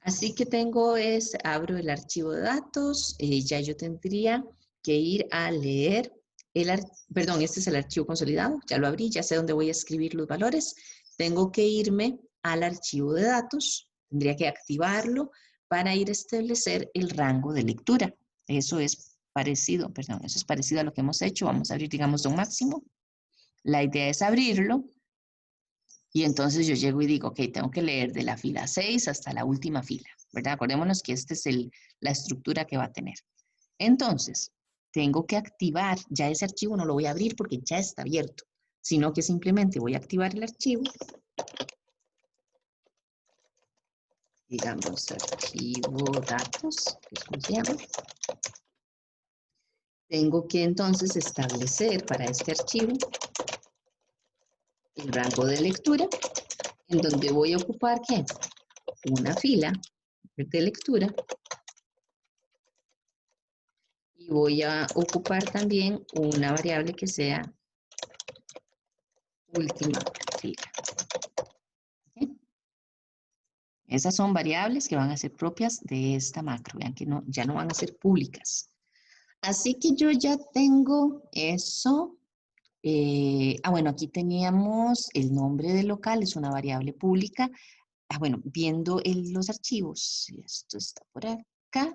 Así que abro el archivo de datos, ya yo tendría que ir a leer perdón, este es el archivo consolidado, ya lo abrí, ya sé dónde voy a escribir los valores. Tengo que irme al archivo de datos, tendría que activarlo para ir a establecer el rango de lectura. Eso es parecido a lo que hemos hecho. Vamos a abrir, digamos, un máximo. La idea es abrirlo Y entonces yo llego y digo, ok, tengo que leer de la fila 6 hasta la última fila, ¿verdad? Acordémonos que esta es la estructura que va a tener. Entonces, tengo que activar, ya ese archivo no lo voy a abrir porque ya está abierto, sino que simplemente voy a activar el archivo. Digamos, archivo datos, que es como se llama. Tengo que entonces establecer para este archivo el rango de lectura, en donde voy a ocupar, ¿qué? Una fila de lectura y voy a ocupar también una variable que sea última fila. ¿Okay? Esas son variables que van a ser propias de esta macro. Vean que no, ya no van a ser públicas. Así que yo ya tengo eso. Bueno, aquí teníamos el nombre del local, es una variable pública. Bueno, viendo los archivos, esto está por acá.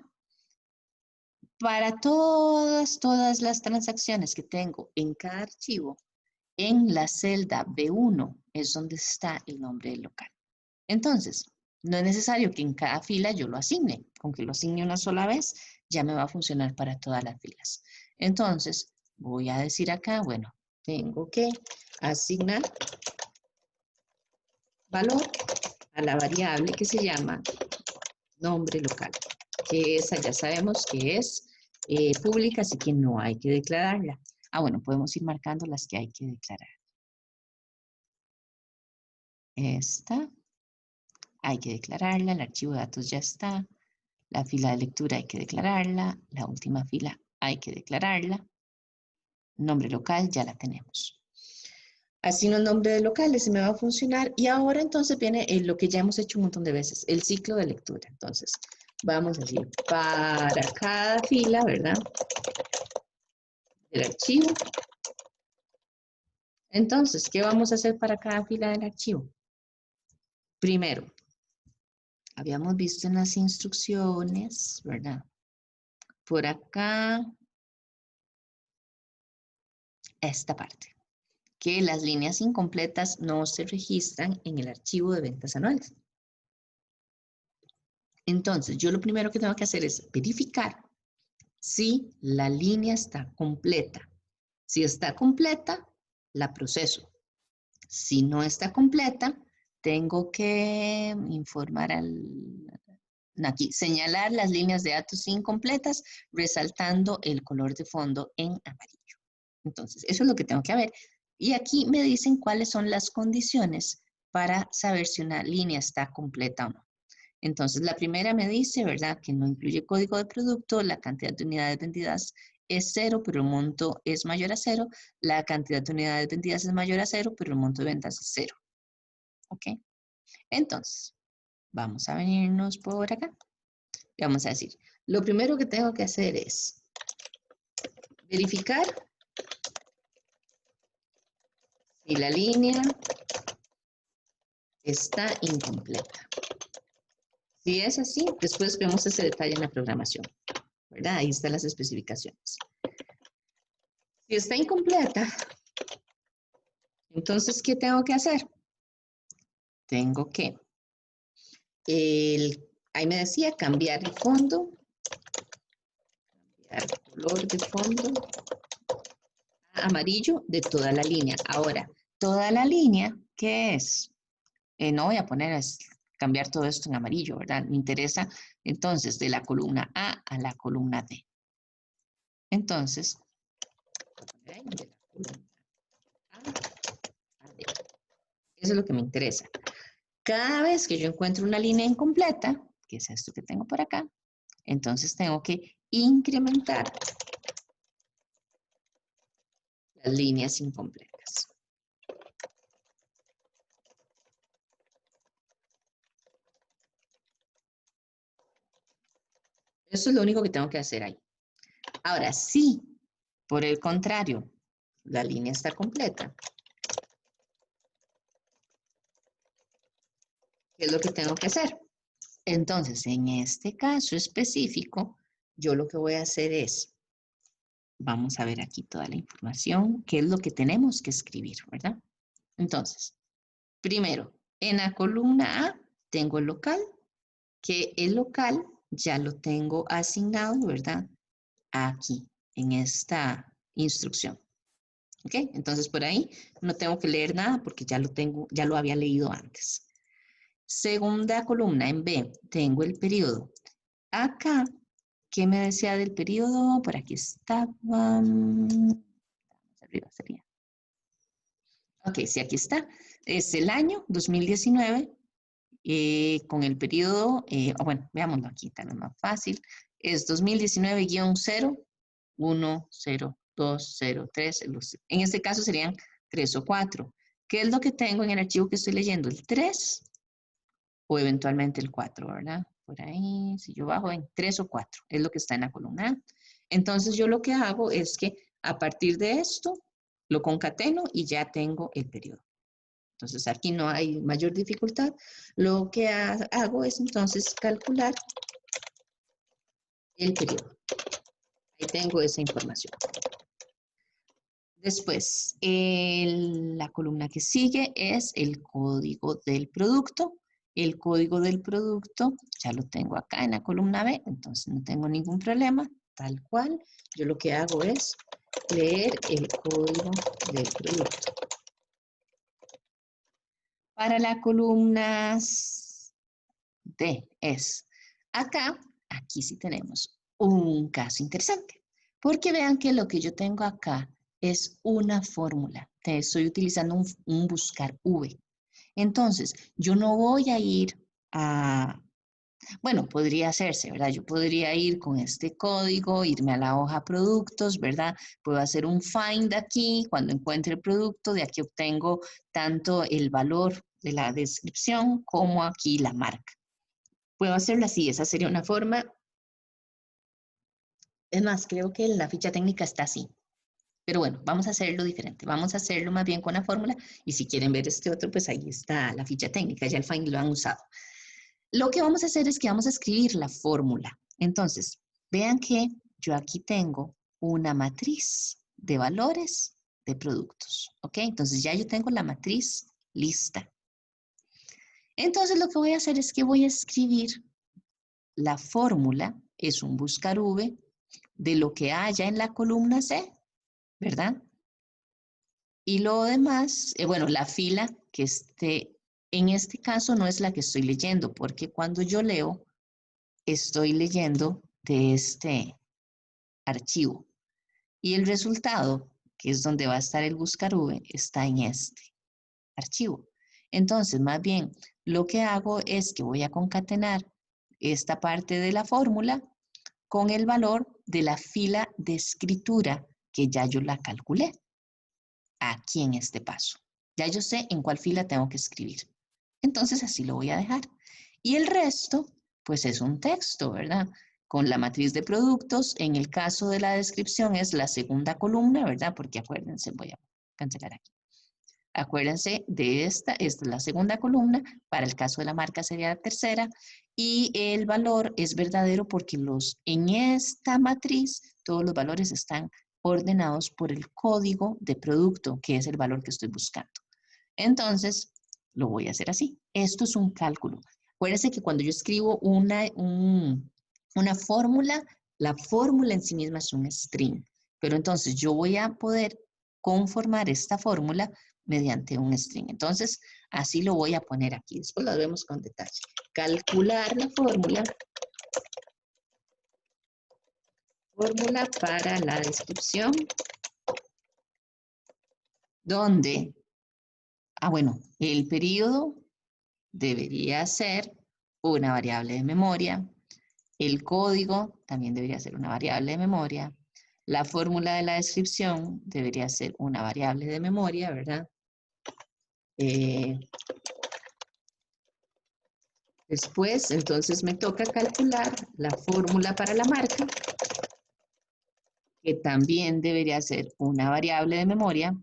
Para todas las transacciones que tengo en cada archivo, en la celda B1 es donde está el nombre del local. Entonces, no es necesario que en cada fila yo lo asigne. Con que lo asigne una sola vez, ya me va a funcionar para todas las filas. Entonces, voy a decir acá, bueno, tengo que asignar valor a la variable que se llama nombre local, que esa ya sabemos que es pública, así que no hay que declararla. Bueno, podemos ir marcando las que hay que declarar. Esta hay que declararla, el archivo de datos ya está, la fila de lectura hay que declararla, la última fila hay que declararla, nombre local ya la tenemos. Asigno el nombre de local, ese me va a funcionar y ahora entonces viene lo que ya hemos hecho un montón de veces, el ciclo de lectura. Entonces, vamos a decir, para cada fila, ¿verdad? Del archivo. Entonces, ¿qué vamos a hacer para cada fila del archivo? Primero, habíamos visto en las instrucciones, ¿verdad? Por acá, esta parte, que las líneas incompletas no se registran en el archivo de ventas anuales. Entonces, yo lo primero que tengo que hacer es verificar si la línea está completa. Si está completa, la proceso. Si no está completa, tengo que informar aquí, señalar las líneas de datos incompletas, resaltando el color de fondo en amarillo. Entonces, eso es lo que tengo que ver. Y aquí me dicen cuáles son las condiciones para saber si una línea está completa o no. Entonces, la primera me dice, ¿verdad?, que no incluye código de producto, la cantidad de unidades vendidas es 0, pero el monto es mayor a 0, la cantidad de unidades vendidas es mayor a 0, pero el monto de ventas es 0. ¿Ok? Entonces, vamos a venirnos por acá. Y vamos a decir, lo primero que tengo que hacer es verificar si la línea está incompleta. Si es así, después vemos ese detalle en la programación, ¿verdad? Ahí están las especificaciones. Si está incompleta, entonces, ¿qué tengo que hacer? Tengo que, ahí me decía, cambiar el fondo, cambiar el color de fondo a amarillo de toda la línea. Ahora, toda la línea, ¿qué es? No voy a poner cambiar todo esto en amarillo, ¿verdad? Me interesa entonces de la columna A a la columna D. Entonces, de la columna A a D. Eso es lo que me interesa. Cada vez que yo encuentro una línea incompleta, que es esto que tengo por acá, entonces tengo que incrementar las líneas incompletas. Eso es lo único que tengo que hacer ahí. Ahora, si por el contrario la línea está completa, ¿qué es lo que tengo que hacer? Entonces, en este caso específico, yo lo que voy a hacer es, vamos a ver aquí toda la información, qué es lo que tenemos que escribir, ¿verdad? Entonces, Primero, en la columna A tengo el local, que el local ya lo tengo asignado, ¿verdad? Aquí, en esta instrucción. ¿Ok? Entonces, por ahí no tengo que leer nada porque ya lo tengo, ya lo había leído antes. Segunda columna, en B, tengo el periodo. Acá, ¿qué me decía del periodo? Por aquí estaba. Arriba sería. Ok, sí, aquí está. Es el año 2019 con el periodo, bueno, veámoslo aquí, tal vez más fácil. Es 2019-0, 1, 0, 2, 0, 3. En este caso serían 3 o 4. ¿Qué es lo que tengo en el archivo que estoy leyendo? ¿El 3 o eventualmente el 4, verdad? Por ahí, si yo bajo en 3 o 4, es lo que está en la columna A. Entonces yo lo que hago es que a partir de esto lo concateno y ya tengo el periodo. Entonces aquí no hay mayor dificultad. Lo que hago es entonces calcular el periodo. Ahí tengo esa información. Después, la columna que sigue es el código del producto. El código del producto ya lo tengo acá en la columna B, entonces no tengo ningún problema, tal cual. Yo lo que hago es leer el código del producto. Para la columna D es acá, aquí sí tenemos un caso interesante, porque vean que lo que yo tengo acá es una fórmula. Estoy utilizando un buscar V. Entonces, yo no voy a ir a, bueno, podría hacerse, ¿verdad? Yo podría ir con este código, irme a la hoja productos, ¿verdad? Puedo hacer un find aquí, cuando encuentre el producto, de aquí obtengo tanto el valor de la descripción como aquí la marca. Puedo hacerlo así, esa sería una forma. Es más, creo que la ficha técnica está así. Pero bueno, vamos a hacerlo diferente. Vamos a hacerlo más bien con la fórmula. Y si quieren ver este otro, pues ahí está la ficha técnica. Ya el find lo han usado. Lo que vamos a hacer es que vamos a escribir la fórmula. Entonces, vean que yo aquí tengo una matriz de valores de productos. ¿Ok? Entonces ya yo tengo la matriz lista. Entonces lo que voy a hacer es que voy a escribir la fórmula, es un buscar V, de lo que haya en la columna C, ¿verdad? Y lo demás, bueno, la fila que esté, en este caso no es la que estoy leyendo, porque cuando yo leo, estoy leyendo de este archivo. Y el resultado, que es donde va a estar el buscar V, está en este archivo. Entonces, más bien, lo que hago es que voy a concatenar esta parte de la fórmula con el valor de la fila de escritura que ya yo la calculé aquí en este paso. Ya yo sé en cuál fila tengo que escribir. Entonces así lo voy a dejar. Y el resto, pues es un texto, ¿verdad? Con la matriz de productos. En el caso de la descripción es la segunda columna, ¿verdad? Porque acuérdense, voy a cancelar aquí. Acuérdense de esta es la segunda columna, para el caso de la marca sería la tercera, y el valor es verdadero porque en esta matriz todos los valores están ordenados por el código de producto, que es el valor que estoy buscando. Entonces, lo voy a hacer así. Esto es un cálculo. Acuérdense que cuando yo escribo una fórmula, la fórmula en sí misma es un string, pero entonces yo voy a poder conformar esta fórmula mediante un string. Entonces, así lo voy a poner aquí. Después lo vemos con detalle. Calcular la fórmula para la descripción, donde, bueno, el periodo debería ser una variable de memoria. El código también debería ser una variable de memoria. La fórmula de la descripción debería ser una variable de memoria, ¿verdad? Después, entonces me toca calcular la fórmula para la marca, que también debería ser una variable de memoria.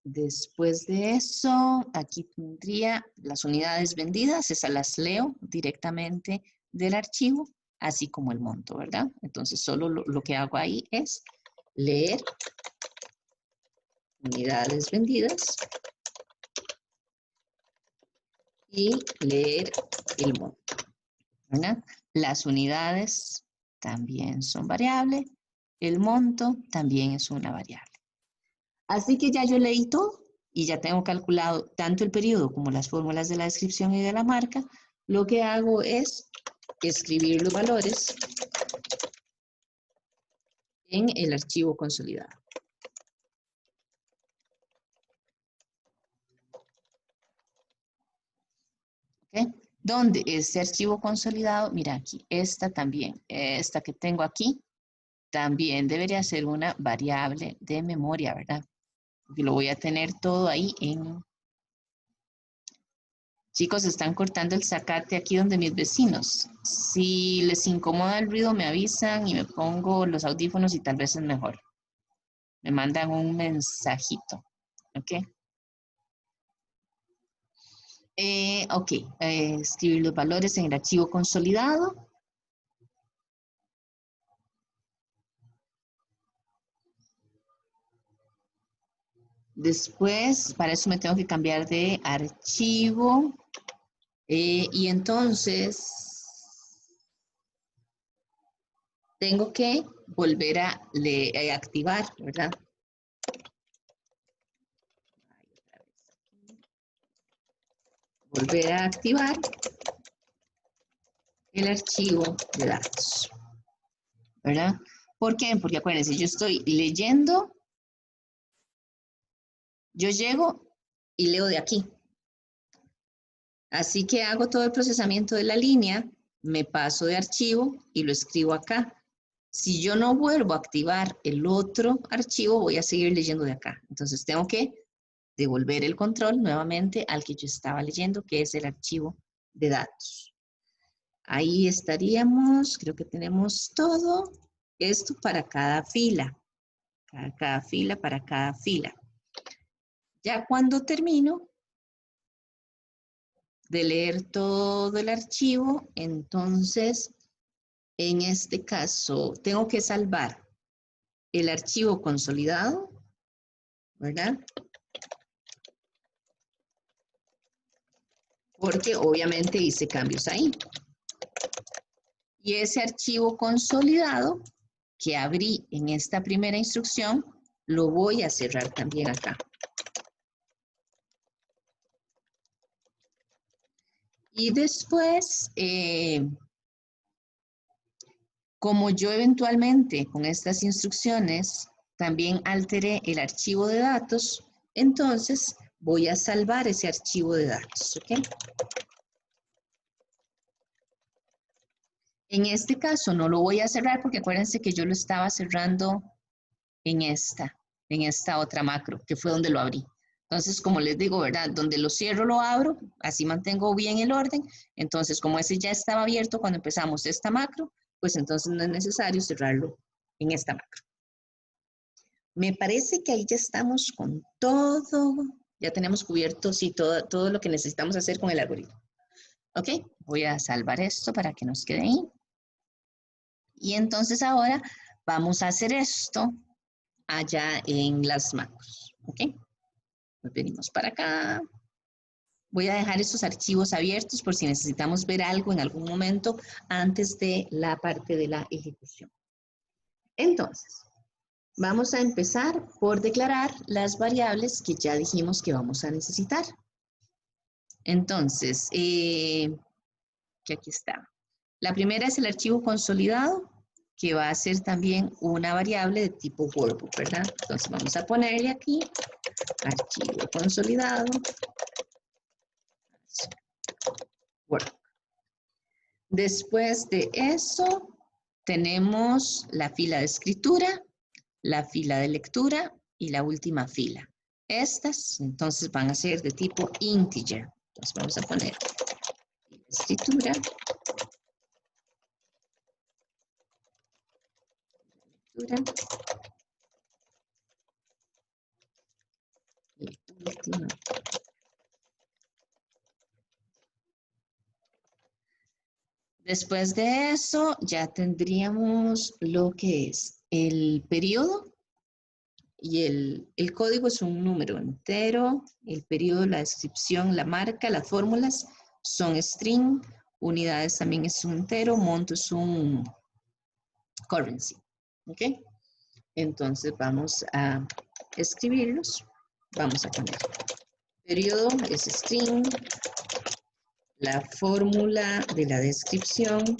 Después de eso, aquí tendría las unidades vendidas, esas las leo directamente del archivo, así como el monto, ¿verdad? Entonces, solo lo que hago ahí es leer unidades vendidas y leer el monto, ¿verdad? Las unidades también son variable, el monto también es una variable. Así que ya yo leí todo y ya tengo calculado tanto el periodo como las fórmulas de la descripción y de la marca. Lo que hago es escribir los valores en el archivo consolidado. ¿Okay? ¿Dónde este archivo consolidado? Mira aquí, esta también, esta que tengo aquí, también debería ser una variable de memoria, ¿verdad? Porque lo voy a tener todo ahí en... Chicos, están cortando el zacate aquí donde mis vecinos. Si les incomoda el ruido, me avisan y me pongo los audífonos y tal vez es mejor. Me mandan un mensajito, ¿ok? Ok, escribir los valores en el archivo consolidado. Después, para eso me tengo que cambiar de archivo. Y entonces, tengo que volver a activar, ¿verdad? Volver a activar el archivo de datos, ¿verdad? ¿Por qué? Porque acuérdense, yo estoy leyendo, yo llego y leo de aquí. Así que hago todo el procesamiento de la línea, me paso de archivo y lo escribo acá. Si yo no vuelvo a activar el otro archivo, voy a seguir leyendo de acá. Entonces tengo que devolver el control nuevamente al que yo estaba leyendo, que es el archivo de datos. Ahí estaríamos, creo que tenemos todo esto para cada fila. Cada fila para cada fila. Ya cuando termino de leer todo el archivo, entonces, en este caso, tengo que salvar el archivo consolidado, ¿verdad? Porque obviamente hice cambios ahí. Y ese archivo consolidado que abrí en esta primera instrucción, lo voy a cerrar también acá. Y después, como yo eventualmente con estas instrucciones también alteré el archivo de datos, entonces voy a salvar ese archivo de datos, ¿ok? En este caso no lo voy a cerrar porque acuérdense que yo lo estaba cerrando en esta otra macro, que fue donde lo abrí. Entonces, como les digo, ¿verdad? Donde lo cierro, lo abro, así mantengo bien el orden. Entonces, como ese ya estaba abierto cuando empezamos esta macro, pues entonces no es necesario cerrarlo en esta macro. Me parece que ahí ya estamos con todo, ya tenemos cubierto, sí, todo lo que necesitamos hacer con el algoritmo. Ok, voy a salvar esto para que nos quede ahí. Y entonces ahora vamos a hacer esto allá en las macros. Ok, nos venimos para acá. Voy a dejar estos archivos abiertos por si necesitamos ver algo en algún momento antes de la parte de la ejecución. Entonces, vamos a empezar por declarar las variables que ya dijimos que vamos a necesitar. Entonces, que aquí está. La primera es el archivo consolidado, que va a ser también una variable de tipo workbook, ¿verdad? Entonces vamos a ponerle aquí archivo consolidado, workbook. Después de eso, tenemos la fila de escritura, la fila de lectura y la última fila. Estas, entonces, van a ser de tipo integer. Entonces, vamos a poner escritura, lectura y última. Después de eso, ya tendríamos lo que es el periodo. Y el código es un número entero, el periodo, la descripción, la marca, las fórmulas son string, unidades también es un entero, monto es un currency. ¿Ok? Entonces vamos a escribirlos. Vamos a poner periodo es string, la fórmula de la descripción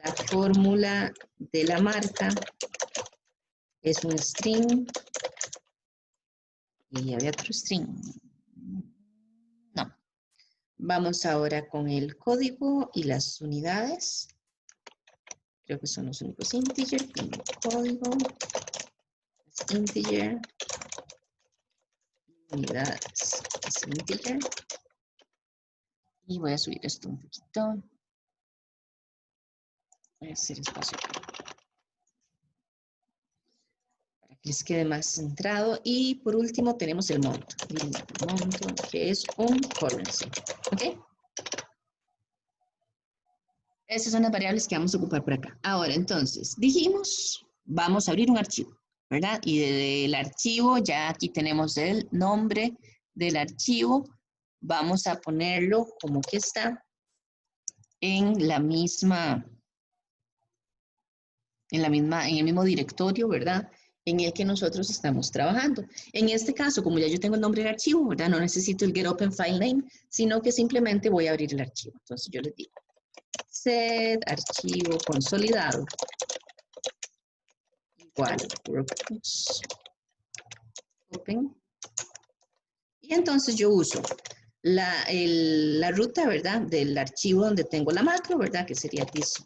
la fórmula de la marca es un string y había otro string. No. Vamos ahora con el código y las unidades. Creo que son los únicos integer. El código es integer. Unidades es integer. Y voy a subir esto un poquito. Voy a hacer espacio para que les quede más centrado. Y por último tenemos el monto. El monto que es un currency. ¿Ok? Esas son las variables que vamos a ocupar por acá. Ahora, entonces, dijimos, vamos a abrir un archivo, ¿verdad? Y del archivo, ya aquí tenemos el nombre del archivo. Vamos a ponerlo como que está en la misma, en el mismo directorio, ¿verdad? En el que nosotros estamos trabajando. En este caso, como ya yo tengo el nombre del archivo, ¿verdad? No necesito el get open file name, sino que simplemente voy a abrir el archivo. Entonces yo les digo, set archivo consolidado igual workbooks open. Y entonces yo uso la ruta, ¿verdad? Del archivo donde tengo la macro, ¿verdad? Que sería this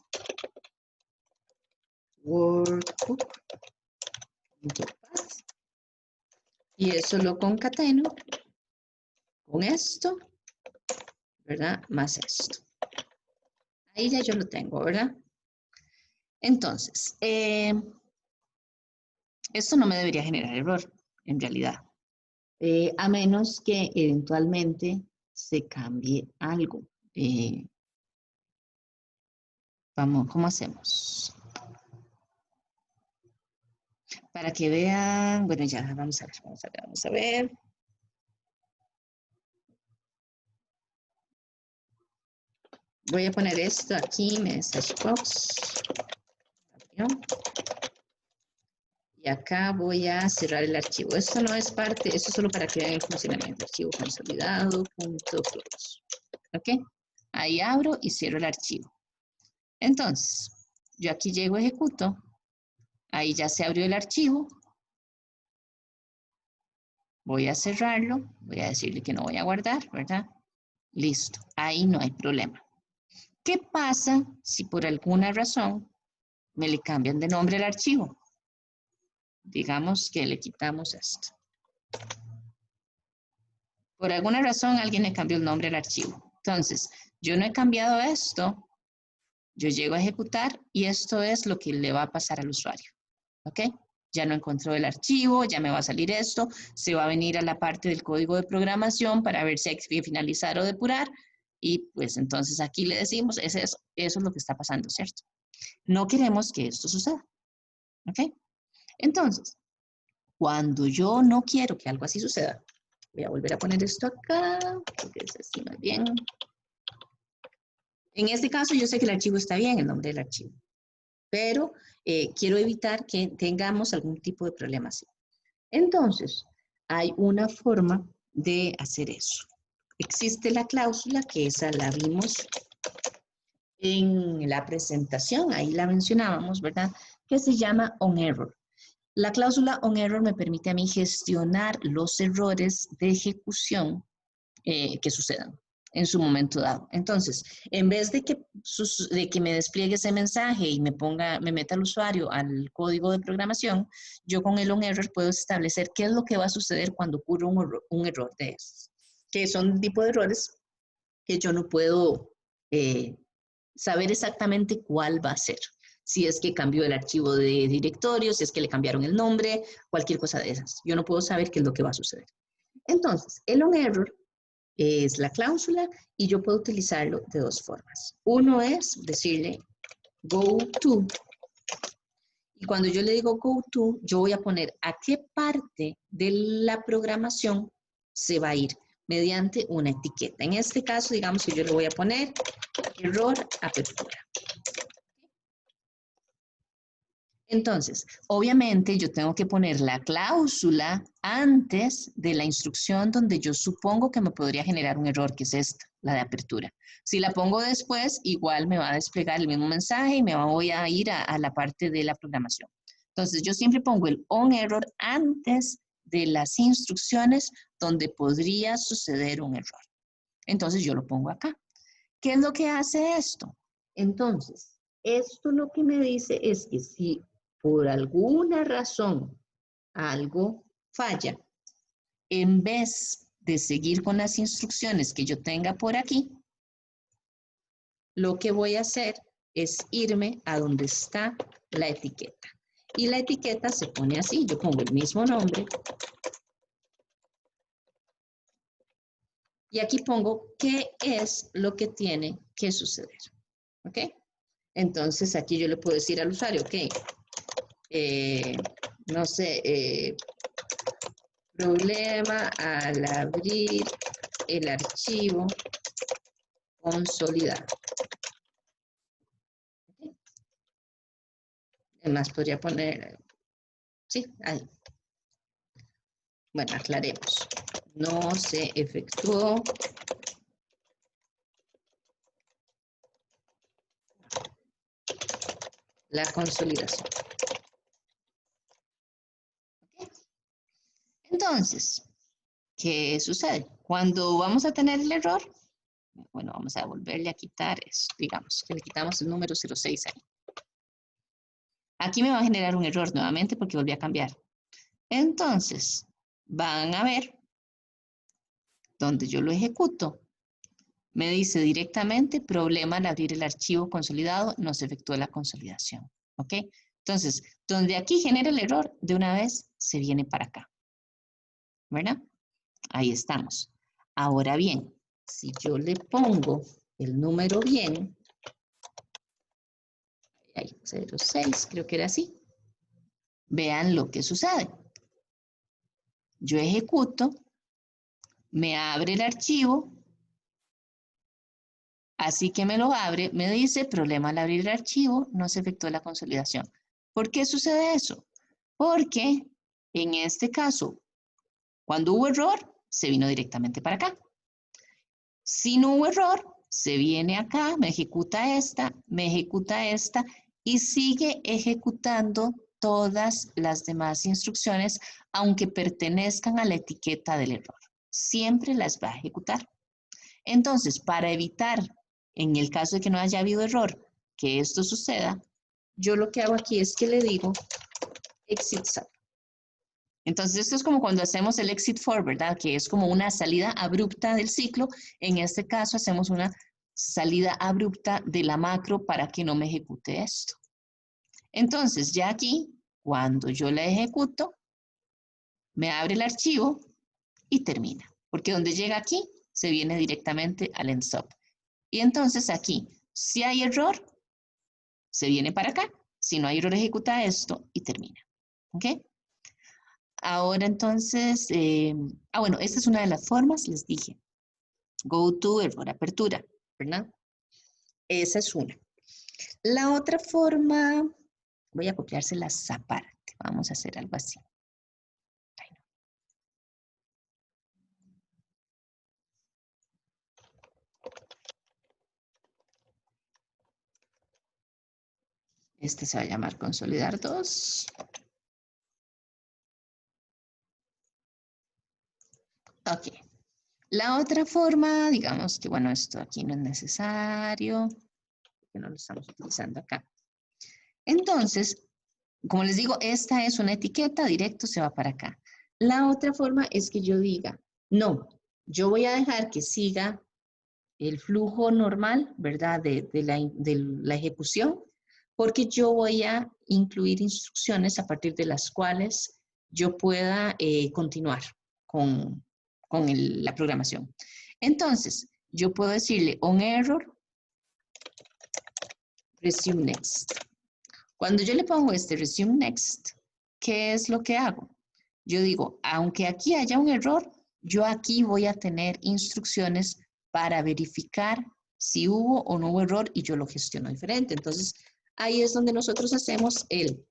workbook.path. Y eso lo concateno con esto, ¿verdad? Más esto. Ahí ya yo lo tengo, ¿verdad? Entonces, esto no me debería generar error, en realidad. A menos que eventualmente se cambie algo. Vamos, ¿cómo hacemos? Para que vean, bueno, ya, vamos a ver. Voy a poner esto aquí, message box. Y acá voy a cerrar el archivo. Esto no es parte, esto es solo para que vean el funcionamiento. Archivo consolidado, .close. ¿Ok? Ahí abro y cierro el archivo. Entonces, yo aquí llego, ejecuto. Ahí ya se abrió el archivo. Voy a cerrarlo. Voy a decirle que no voy a guardar, ¿verdad? Listo. Ahí no hay problema. ¿Qué pasa si por alguna razón me le cambian de nombre al archivo? Digamos que le quitamos esto. Por alguna razón alguien le cambió el nombre al archivo. Entonces, yo no he cambiado esto. Yo llego a ejecutar y esto es lo que le va a pasar al usuario. ¿Ok? Ya no encontró el archivo, ya me va a salir esto. Se va a venir a la parte del código de programación para ver si hay que finalizar o depurar. Y pues entonces aquí le decimos, eso es lo que está pasando, ¿cierto? No queremos que esto suceda. ¿Ok? Entonces, cuando yo no quiero que algo así suceda, voy a volver a poner esto acá, porque es así más bien. En este caso, yo sé que el archivo está bien, el nombre del archivo, pero quiero evitar que tengamos algún tipo de problema así. Entonces, hay una forma de hacer eso. Existe la cláusula, que esa la vimos en la presentación, ahí la mencionábamos, ¿verdad? Que se llama onError. La cláusula onError me permite a mí gestionar los errores de ejecución que sucedan en su momento dado. Entonces, en vez de que me despliegue ese mensaje y me meta al usuario al código de programación, yo con el onError puedo establecer qué es lo que va a suceder cuando ocurra un error de esos, que son tipo de errores que yo no puedo saber exactamente cuál va a ser. Si es que cambió el archivo de directorio, si es que le cambiaron el nombre, cualquier cosa de esas. Yo no puedo saber qué es lo que va a suceder. Entonces, el onError es la cláusula y yo puedo utilizarlo de dos formas. Uno es decirle go to Y cuando yo le digo go to, yo voy a poner a qué parte de la programación se va a ir mediante una etiqueta. En este caso, digamos que yo le voy a poner error apertura. Entonces, obviamente yo tengo que poner la cláusula antes de la instrucción donde yo supongo que me podría generar un error, que es esta, la de apertura. Si la pongo después, igual me va a desplegar el mismo mensaje y me voy a ir a la parte de la programación. Entonces, yo siempre pongo el on error antes de las instrucciones donde podría suceder un error. Entonces, yo lo pongo acá. ¿Qué es lo que hace esto? Entonces, esto lo que me dice es que si por alguna razón algo falla, en vez de seguir con las instrucciones que yo tenga por aquí, lo que voy a hacer es irme a donde está la etiqueta. Y la etiqueta se pone así, yo pongo el mismo nombre. Y aquí pongo qué es lo que tiene que suceder. ¿Ok? Entonces aquí yo le puedo decir al usuario, ok, no sé, problema al abrir el archivo consolidado. ¿Okay? Además podría poner, sí, ahí. Bueno, aclaremos. No se efectuó la consolidación. ¿Okay? Entonces, ¿qué sucede? Cuando vamos a tener el error, bueno, vamos a volverle a quitar eso, digamos, que le quitamos el número 06 ahí. Aquí me va a generar un error nuevamente porque volví a cambiar. Entonces, van a ver donde yo lo ejecuto. Me dice directamente, problema al abrir el archivo consolidado, no se efectuó la consolidación. ¿Ok? Entonces, donde aquí genera el error, de una vez se viene para acá. ¿Verdad? Ahí estamos. Ahora bien, si yo le pongo el número bien, ahí, 06, creo que era así. Vean lo que sucede. Yo ejecuto, me abre el archivo, así que me lo abre, me dice, problema al abrir el archivo, no se efectuó la consolidación. ¿Por qué sucede eso? Porque en este caso, cuando hubo error, se vino directamente para acá. Si no hubo error, se viene acá, me ejecuta esta y sigue ejecutando todas las demás instrucciones, aunque pertenezcan a la etiqueta del error. Siempre las va a ejecutar. Entonces, para evitar, en el caso de que no haya habido error, que esto suceda, yo lo que hago aquí es que le digo exit SAP. Entonces, esto es como cuando hacemos el exit for, ¿verdad? Que es como una salida abrupta del ciclo. En este caso, hacemos una salida abrupta de la macro para que no me ejecute esto. Entonces, ya aquí, cuando yo la ejecuto, me abre el archivo y termina. Porque donde llega aquí, se viene directamente al end stop. Y entonces aquí, si hay error, se viene para acá. Si no hay error, ejecuta esto y termina. ¿Ok? Ahora entonces, bueno, esta es una de las formas, les dije. Go to, error, apertura, ¿verdad? Esa es una. La otra forma, voy a copiárselas aparte. Vamos a hacer algo así. Este se va a llamar consolidar 2. Ok. La otra forma, digamos que, bueno, esto aquí no es necesario, porque no lo estamos utilizando acá. Entonces, como les digo, esta es una etiqueta, directo se va para acá. La otra forma es que yo diga, no, yo voy a dejar que siga el flujo normal, ¿verdad? De la ejecución, porque yo voy a incluir instrucciones a partir de las cuales yo pueda continuar con la programación. Entonces, yo puedo decirle on error, resume next. Cuando yo le pongo este resume next, ¿qué es lo que hago? Yo digo, aunque aquí haya un error, yo aquí voy a tener instrucciones para verificar si hubo o no hubo error y yo lo gestiono diferente. Entonces, ahí es donde nosotros hacemos el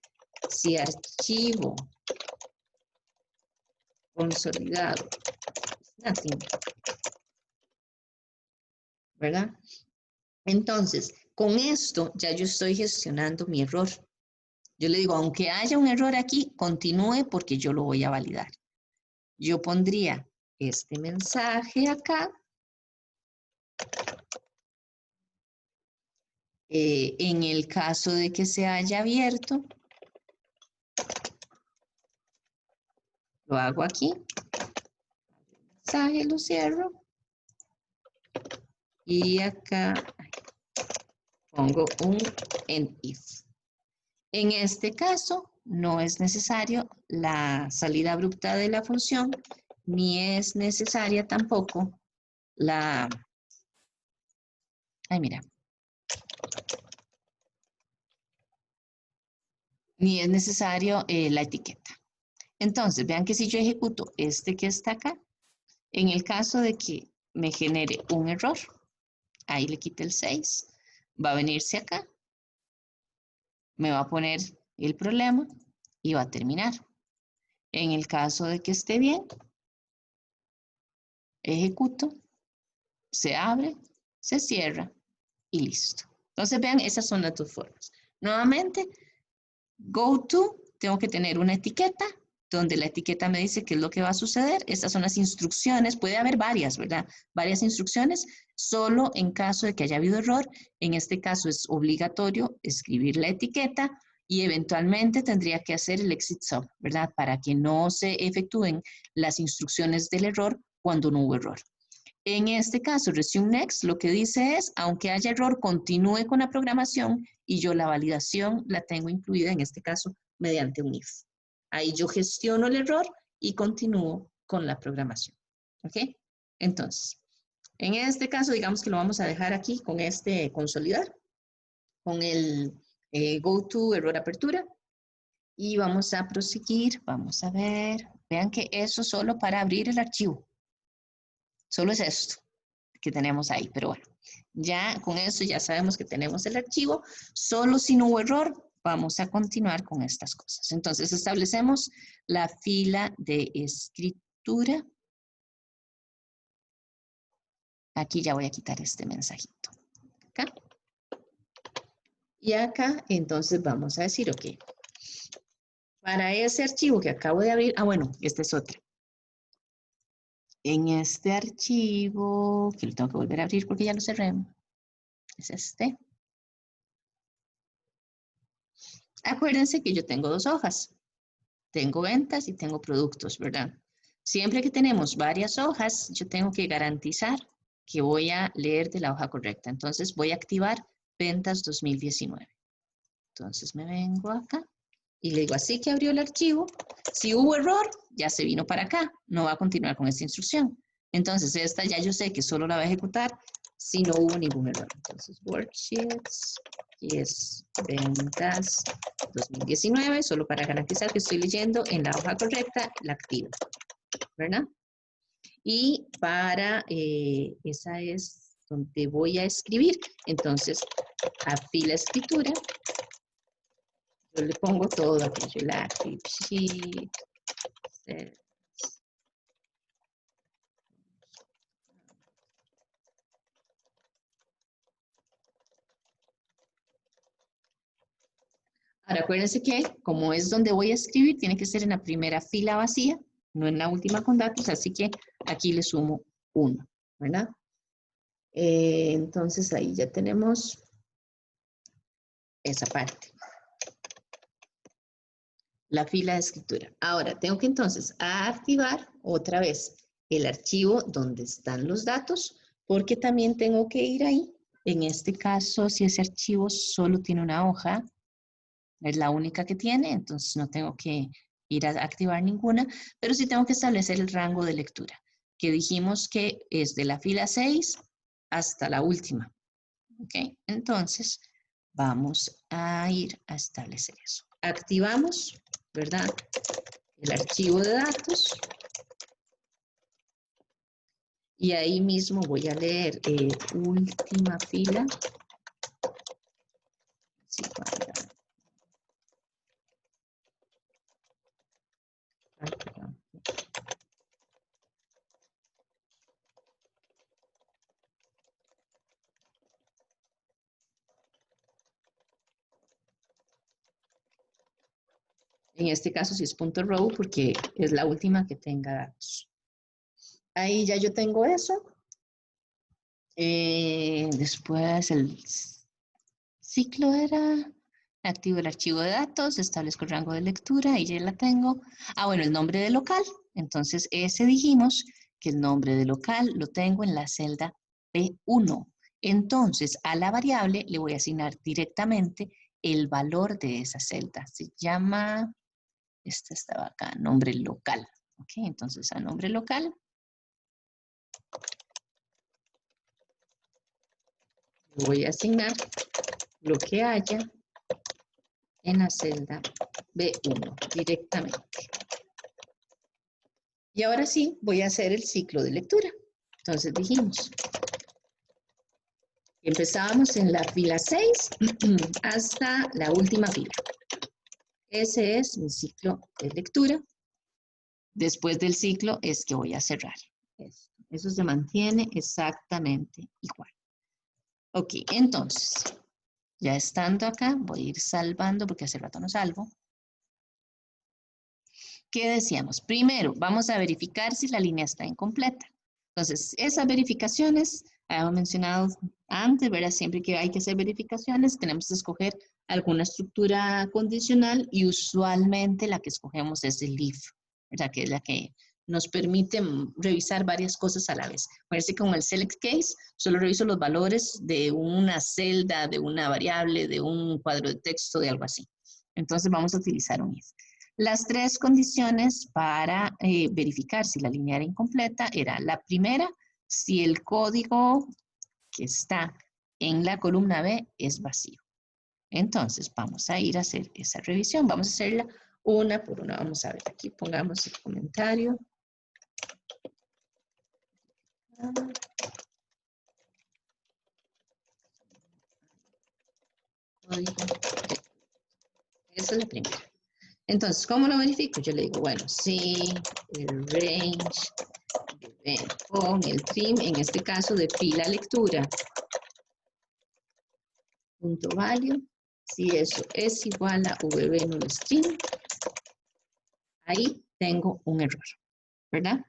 si archivo consolidado, nothing, ¿verdad? Entonces, con esto ya yo estoy gestionando mi error. Yo le digo, aunque haya un error aquí, continúe porque yo lo voy a validar. Yo pondría este mensaje acá. En el caso de que se haya abierto, lo hago aquí. Mensaje, lo cierro. Y acá pongo un end if. En este caso, no es necesario la salida abrupta de la función, ni es necesaria tampoco la... Ay, mira. Ni es necesario la etiqueta. Entonces, vean que si yo ejecuto este que está acá, en el caso de que me genere un error, ahí le quite el 6, va a venirse acá, me va a poner el problema y va a terminar. En el caso de que esté bien, ejecuto, se abre, se cierra y listo. Entonces, vean, esas son las dos formas. Nuevamente, go to, tengo que tener una etiqueta donde la etiqueta me dice qué es lo que va a suceder. Estas son las instrucciones, puede haber varias, ¿verdad? Varias instrucciones, solo en caso de que haya habido error. En este caso es obligatorio escribir la etiqueta y eventualmente tendría que hacer el exit sub, ¿verdad? Para que no se efectúen las instrucciones del error cuando no hubo error. En este caso, resume next, lo que dice es, aunque haya error, continúe con la programación y yo la validación la tengo incluida, en este caso, mediante un if. Ahí yo gestiono el error y continúo con la programación. ¿Ok? Entonces, en este caso, digamos que lo vamos a dejar aquí con este consolidar, con el go to error apertura. Y vamos a proseguir, vamos a ver, vean que eso solo para abrir el archivo. Solo es esto que tenemos ahí, pero bueno, ya con eso ya sabemos que tenemos el archivo. Solo si no hubo error, vamos a continuar con estas cosas. Entonces establecemos la fila de escritura. Aquí ya voy a quitar este mensajito. Acá. Y acá entonces vamos a decir, ok, para ese archivo que acabo de abrir, bueno, este es otro. En este archivo, que lo tengo que volver a abrir porque ya lo cerré, es este. Acuérdense que yo tengo dos hojas. Tengo ventas y tengo productos, ¿verdad? Siempre que tenemos varias hojas, yo tengo que garantizar que voy a leer de la hoja correcta. Entonces voy a activar ventas 2019. Entonces me vengo acá y le digo así que abrió el archivo. Si hubo error, ya se vino para acá. No va a continuar con esta instrucción. Entonces esta ya yo sé que solo la va a ejecutar si no hubo ningún error. Entonces worksheets y es ventas 2019, solo para garantizar que estoy leyendo en la hoja correcta, la activo, ¿verdad? Y para, esa es donde voy a escribir. Entonces, a fila escritura, yo le pongo todo aquello, la active sheet, ahora acuérdense que como es donde voy a escribir, tiene que ser en la primera fila vacía, no en la última con datos, así que aquí le sumo 1, ¿verdad? Entonces ahí ya tenemos esa parte. La fila de escritura. Ahora tengo que entonces activar otra vez el archivo donde están los datos, porque también tengo que ir ahí. En este caso, si ese archivo solo tiene una hoja, es la única que tiene, entonces no tengo que ir a activar ninguna, pero sí tengo que establecer el rango de lectura, que dijimos que es de la fila 6 hasta la última. ¿Ok? Entonces, vamos a ir a establecer eso. Activamos, ¿verdad? El archivo de datos. Y ahí mismo voy a leer última fila. Sí, ay, perdón. En este caso sí es punto .row porque es la última que tenga datos. Ahí ya yo tengo eso. Después el ciclo era, activo el archivo de datos, establezco el rango de lectura y ya la tengo. Ah, bueno, el nombre de local. Entonces ese dijimos que el nombre de local lo tengo en la celda P1. Entonces a la variable le voy a asignar directamente el valor de esa celda. Se llama, esta estaba acá, nombre local. Ok, entonces a nombre local. Voy a asignar lo que haya en la celda B1 directamente. Y ahora sí, voy a hacer el ciclo de lectura. Entonces dijimos, empezábamos en la fila 6 hasta la última fila. Ese es mi ciclo de lectura. Después del ciclo es que voy a cerrar. Eso se mantiene exactamente igual. Ok, entonces, ya estando acá, voy a ir salvando porque hace rato no salvo. ¿Qué decíamos? Primero, vamos a verificar si la línea está incompleta. Entonces, esas verificaciones, habíamos mencionado antes, ¿verdad? Siempre que hay que hacer verificaciones, tenemos que escoger alguna estructura condicional y usualmente la que escogemos es el if, ¿verdad? Que es la que nos permite revisar varias cosas a la vez. Parece que con el select case, solo reviso los valores de una celda, de una variable, de un cuadro de texto, de algo así. Entonces, vamos a utilizar un if. Las tres condiciones para verificar si la línea era incompleta era la primera, si el código que está en la columna B es vacío. Entonces vamos a ir a hacer esa revisión. Vamos a hacerla una por una. Vamos a ver, aquí pongamos el comentario. Código. Esa es la primera. Entonces, ¿cómo lo verifico? Yo le digo, bueno, si el range con el trim, en este caso de fila lectura, punto value, si eso es igual a vb null string, ahí tengo un error, ¿verdad?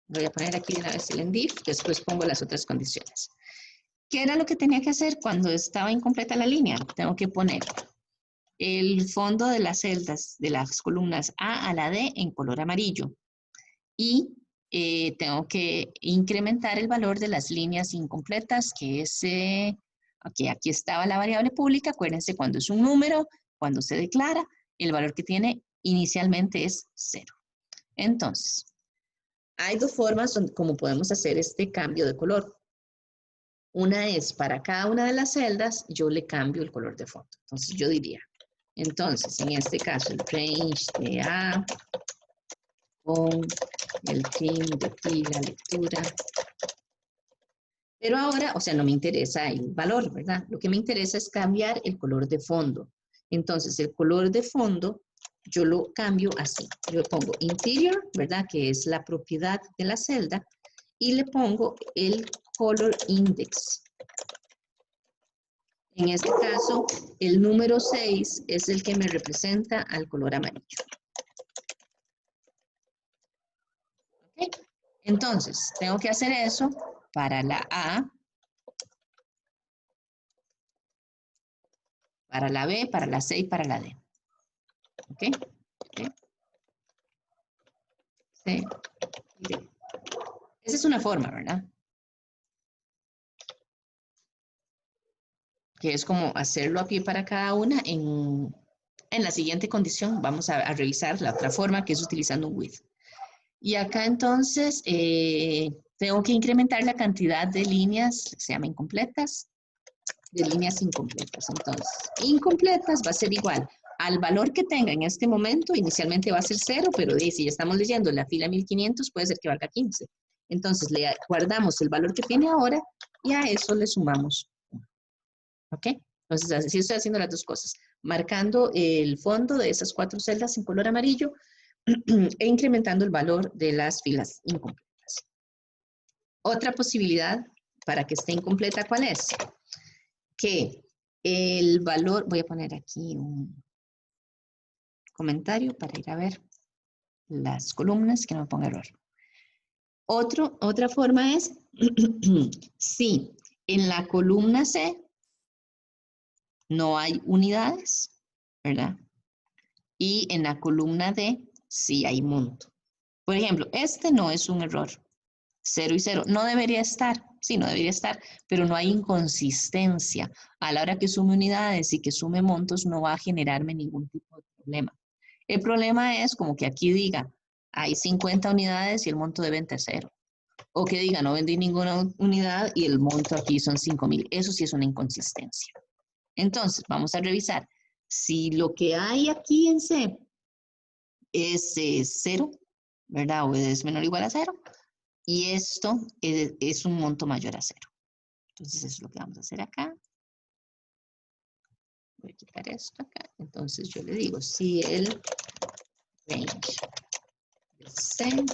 Voy a poner aquí de una vez el endif, después pongo las otras condiciones. ¿Qué era lo que tenía que hacer cuando estaba incompleta la línea? Tengo que poner el fondo de las celdas, de las columnas A a la D en color amarillo. Y tengo que incrementar el valor de las líneas incompletas, que es, aquí estaba la variable pública, acuérdense cuando es un número, cuando se declara, el valor que tiene inicialmente es 0. Entonces, hay dos formas como podemos hacer este cambio de color. Una es para cada una de las celdas, yo le cambio el color de fondo. Entonces, yo diría, entonces, en este caso, el range de A con el trim de fila lectura. Pero ahora, o sea, no me interesa el valor, ¿verdad? Lo que me interesa es cambiar el color de fondo. Entonces, el color de fondo, yo lo cambio así. Yo pongo interior, ¿verdad? Que es la propiedad de la celda. Y le pongo el color index. En este caso, el número 6 es el que me representa al color amarillo. ¿Okay? Entonces, tengo que hacer eso para la A, para la B, para la C y para la D. ¿Ok? ¿Okay? C y D. Esa es una forma, ¿verdad? Que es como hacerlo a pie para cada una. En la siguiente condición vamos a revisar la otra forma, que es utilizando un with. Y acá entonces tengo que incrementar la cantidad de líneas, se llama incompletas, de líneas incompletas. Entonces, incompletas va a ser igual al valor que tenga en este momento. Inicialmente va a ser 0, pero si ya estamos leyendo la fila 1500, puede ser que valga 15. Entonces, le guardamos el valor que tiene ahora y a eso le sumamos. ¿Ok? Entonces, así estoy haciendo las dos cosas. Marcando el fondo de esas 4 celdas en color amarillo e incrementando el valor de las filas incompletas. Otra posibilidad para que esté incompleta, ¿cuál es? Que el valor, voy a poner aquí un comentario para ir a ver las columnas, que no me ponga error. Otra forma es, si en la columna C no hay unidades, ¿verdad? Y en la columna D sí hay monto. Por ejemplo, este no es un error. 0 y 0. No debería estar, sí, no debería estar, pero no hay inconsistencia. A la hora que sume unidades y que sume montos, no va a generarme ningún tipo de problema. El problema es como que aquí diga, hay 50 unidades y el monto de venta es 0. O que diga, no vendí ninguna unidad y el monto aquí son 5,000. Eso sí es una inconsistencia. Entonces, vamos a revisar. Si lo que hay aquí en C es 0, ¿verdad? O es menor o igual a 0. Y esto es un monto mayor a 0. Entonces, eso es lo que vamos a hacer acá. Voy a quitar esto acá. Entonces, yo le digo, si el range de C en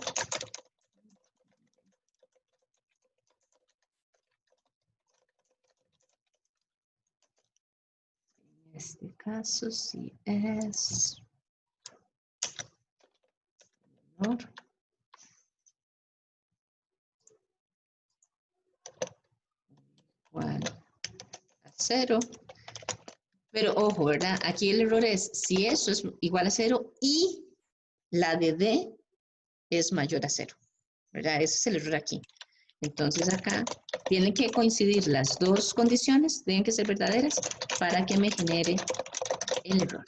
este caso, si es menor igual a 0. Pero ojo, ¿verdad? Aquí el error es si eso es igual a 0 y la de D es mayor a 0, ¿verdad? Ese es el error aquí. Entonces acá tienen que coincidir las dos condiciones, tienen que ser verdaderas para que me genere el error.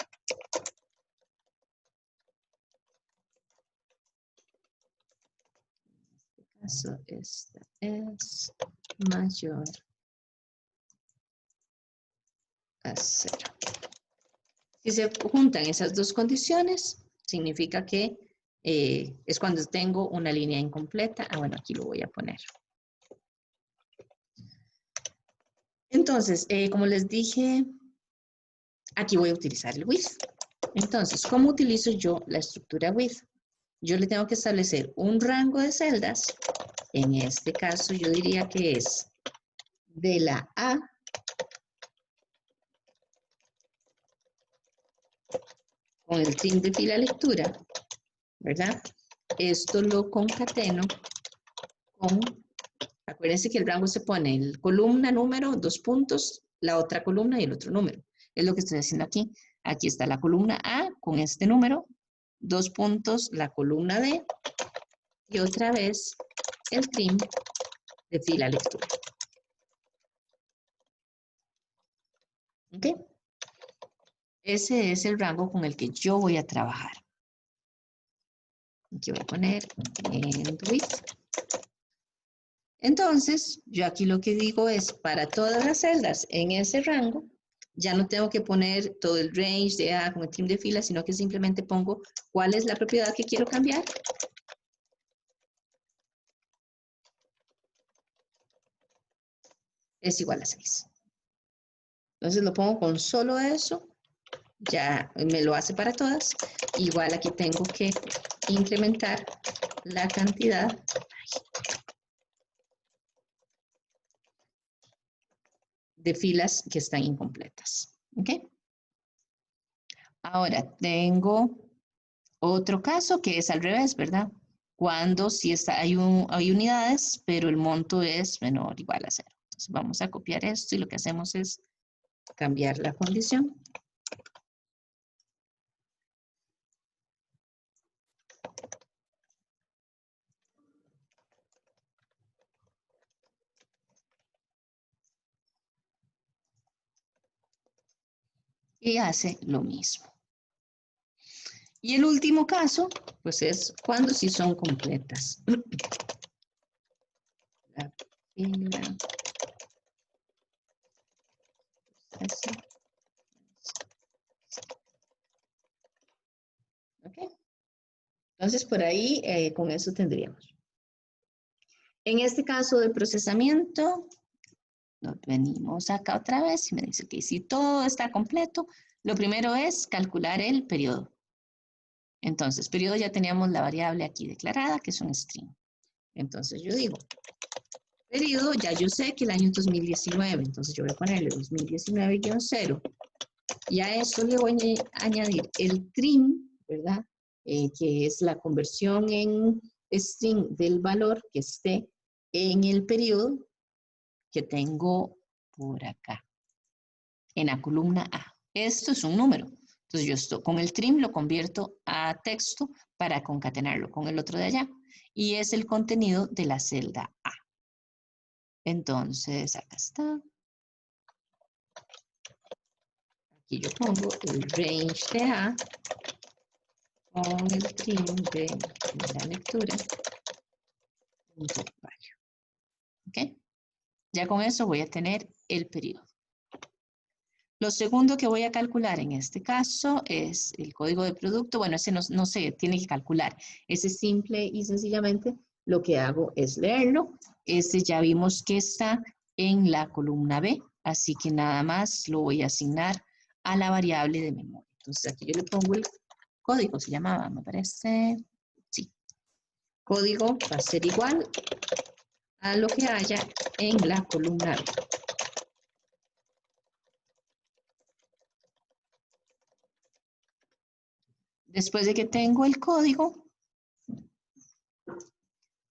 En este caso, esta es mayor a 0. Si se juntan esas dos condiciones, significa que es cuando tengo una línea incompleta. Ah, bueno, aquí lo voy a poner. Entonces, como les dije, aquí voy a utilizar el with. Entonces, ¿cómo utilizo yo la estructura with? Yo le tengo que establecer un rango de celdas. En este caso, yo diría que es de la A con el trim de fila lectura, ¿verdad? Esto lo concateno con, acuérdense que el rango se pone en columna, número, 2 puntos, la otra columna y el otro número. Es lo que estoy haciendo aquí. Aquí está la columna A con este número, 2 puntos, la columna D y otra vez el trim de fila lectura. ¿Ok? Ese es el rango con el que yo voy a trabajar. Aquí voy a poner end with. Entonces, yo aquí lo que digo es, para todas las celdas en ese rango, ya no tengo que poner todo el range de A con el trim de fila, sino que simplemente pongo cuál es la propiedad que quiero cambiar. Es igual a 6. Entonces lo pongo con solo eso, ya me lo hace para todas. Igual aquí tengo que incrementar la cantidad de filas que están incompletas. ¿Ok? Ahora tengo otro caso que es al revés, ¿verdad? Cuando sí hay unidades, pero el monto es menor o igual a 0. Entonces vamos a copiar esto y lo que hacemos es cambiar la condición. Y hace lo mismo. Y el último caso, pues es cuando sí son completas. La fila Ok. Entonces, por ahí, con eso tendríamos. En este caso de procesamiento, nos venimos acá otra vez y me dice que si todo está completo, lo primero es calcular el periodo. Entonces, periodo ya teníamos la variable aquí declarada, que es un string. Entonces, yo digo, periodo, ya yo sé que el año es 2019, entonces yo voy a ponerle 2019-0. Y a esto le voy a añadir el trim, ¿verdad? Que es la conversión en string del valor que esté en el periodo que tengo por acá, en la columna A. Esto es un número. Entonces yo esto, con el trim lo convierto a texto para concatenarlo con el otro de allá. Y es el contenido de la celda A. Entonces, acá está. Aquí yo pongo el range de A con el trim de la lectura. ¿Ok? Ya con eso voy a tener el periodo. Lo segundo que voy a calcular en este caso es el código de producto. Bueno, ese no se tiene que calcular. Ese simple y sencillamente lo que hago es leerlo. Ese ya vimos que está en la columna B, así que nada más lo voy a asignar a la variable de memoria. Entonces aquí yo le pongo el código, se llamaba, me parece, sí. Código va a ser igual a lo que haya en la columna B. Después de que tengo el código,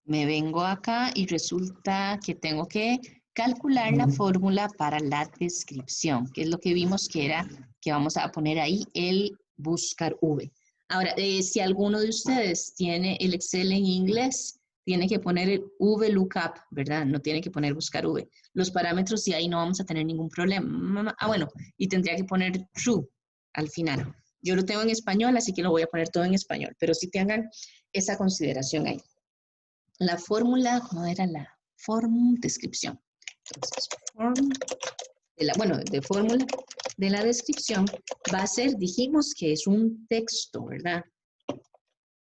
me vengo acá y resulta que tengo que calcular la fórmula para la descripción, que es lo que vimos que era que vamos a poner ahí el buscar V. Ahora, si alguno de ustedes tiene el Excel en inglés, tiene que poner el VLOOKUP, ¿verdad? No tiene que poner buscar V. Los parámetros y ahí no vamos a tener ningún problema. Ah, bueno, y tendría que poner true al final. Yo lo tengo en español, así que lo voy a poner todo en español, pero sí tengan esa consideración ahí. La fórmula, ¿cómo era la descripción? Entonces, de fórmula de la descripción va a ser, dijimos que es un texto, ¿verdad?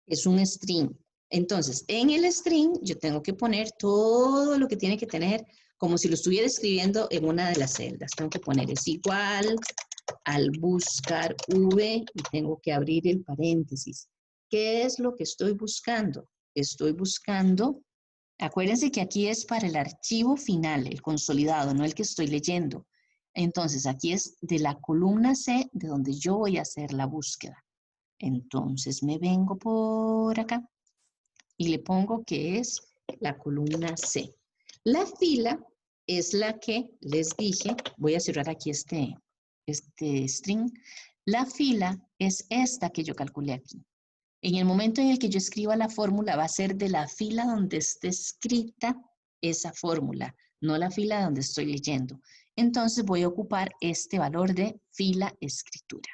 Es un string. Entonces, en el string yo tengo que poner todo lo que tiene que tener como si lo estuviera escribiendo en una de las celdas. Tengo que poner es igual al buscar V y tengo que abrir el paréntesis. ¿Qué es lo que estoy buscando? Estoy buscando, acuérdense que aquí es para el archivo final, el consolidado, no el que estoy leyendo. Entonces, aquí es de la columna C de donde yo voy a hacer la búsqueda. Entonces, me vengo por acá y le pongo que es la columna C. La fila es la que les dije, voy a cerrar aquí este string. La fila es esta que yo calculé aquí. En el momento en el que yo escriba la fórmula, va a ser de la fila donde esté escrita esa fórmula, no la fila donde estoy leyendo. Entonces voy a ocupar este valor de fila escritura.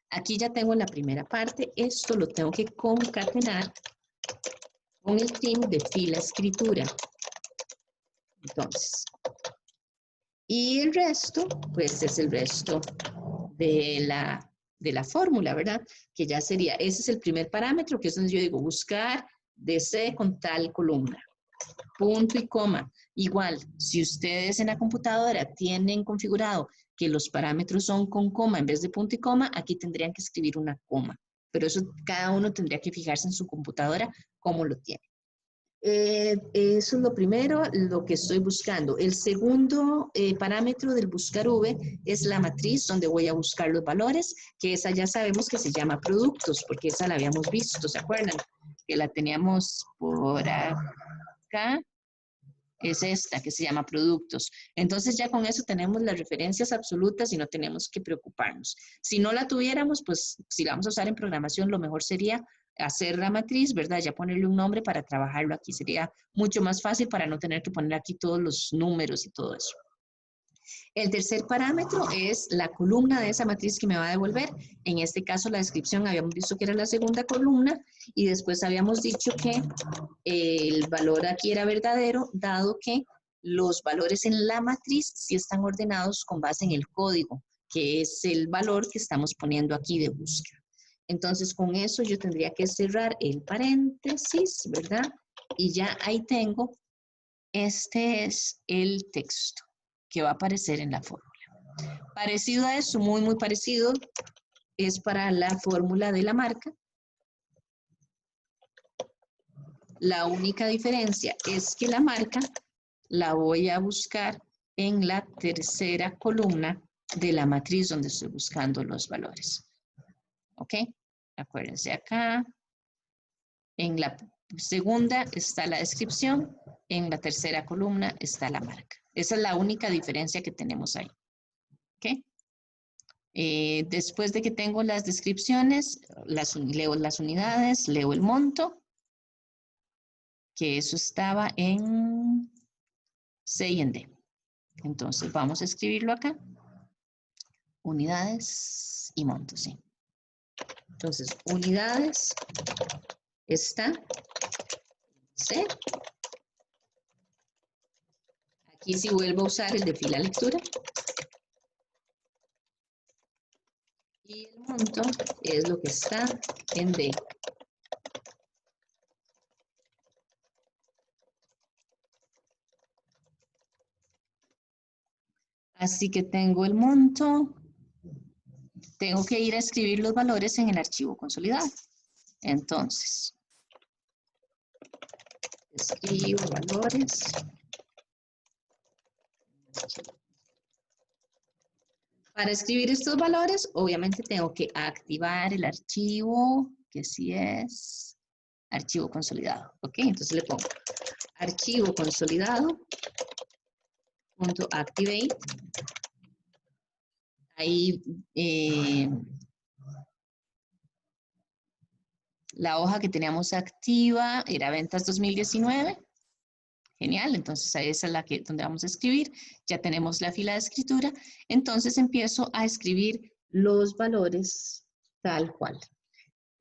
Aquí ya tengo la primera parte. Esto lo tengo que concatenar con el trim de fila escritura. Entonces, y el resto, pues es el resto de la fórmula, ¿verdad? Que ya sería, ese es el primer parámetro, que es donde yo digo buscar DC con tal columna. Punto y coma. Igual, si ustedes en la computadora tienen configurado que los parámetros son con coma en vez de punto y coma, aquí tendrían que escribir una coma. Pero eso cada uno tendría que fijarse en su computadora cómo lo tiene. Eso es lo primero, lo que estoy buscando. El segundo parámetro del buscar V es la matriz donde voy a buscar los valores, que esa ya sabemos que se llama productos, porque esa la habíamos visto, ¿se acuerdan? Que la teníamos por acá. Es esta que se llama productos. Entonces ya con eso tenemos las referencias absolutas y no tenemos que preocuparnos. Si no la tuviéramos, pues si la vamos a usar en programación, lo mejor sería hacer la matriz, ¿verdad? Ya ponerle un nombre para trabajarlo aquí. Sería mucho más fácil para no tener que poner aquí todos los números y todo eso. El tercer parámetro es la columna de esa matriz que me va a devolver. En este caso, la descripción habíamos visto que era la segunda columna y después habíamos dicho que el valor aquí era verdadero, dado que Los valores en la matriz sí están ordenados con base en el código, que es el valor que estamos poniendo aquí de búsqueda. Entonces, con eso yo tendría que cerrar el paréntesis, ¿verdad? Y ya ahí tengo, este es el texto que va a aparecer en la fórmula. Parecido a eso, muy, muy parecido, es para la fórmula de la marca. La única diferencia es que la marca la voy a buscar en la tercera columna de la matriz donde estoy buscando los valores. ¿Ok? Acuérdense acá. En la segunda está la descripción. En la tercera columna está la marca. Esa es la única diferencia que tenemos ahí. ¿Ok? Después de que tengo las descripciones, leo las unidades, leo el monto, que eso estaba en C y en D. Entonces vamos a escribirlo acá. Unidades y monto, sí. Entonces, unidades está C. Aquí sí vuelvo a usar el de fila lectura. Y el monto es lo que está en D. Así que tengo el monto. Tengo que ir a escribir los valores en el archivo consolidado. Entonces, escribo valores. Para escribir estos valores, obviamente tengo que activar el archivo, que sí es archivo consolidado. ¿Ok? Entonces le pongo archivo consolidado. .activate. Ahí la hoja que teníamos activa era ventas 2019. Genial, entonces esa es la que, donde vamos a escribir. Ya tenemos la fila de escritura. Entonces empiezo a escribir los valores tal cual.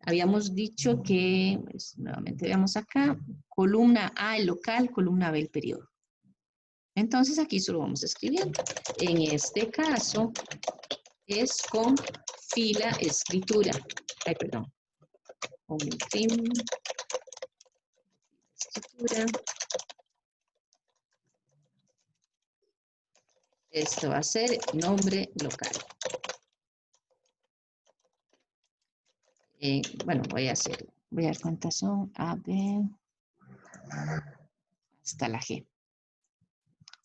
Habíamos dicho que, pues, nuevamente veamos acá, columna A el local, columna B el periodo. Entonces aquí solo vamos a escribir. En este caso es con fila escritura. Ay, perdón. Omitim, escritura. Esto va a ser nombre local. Bueno, voy a ver cuántas son. A, B, hasta la G.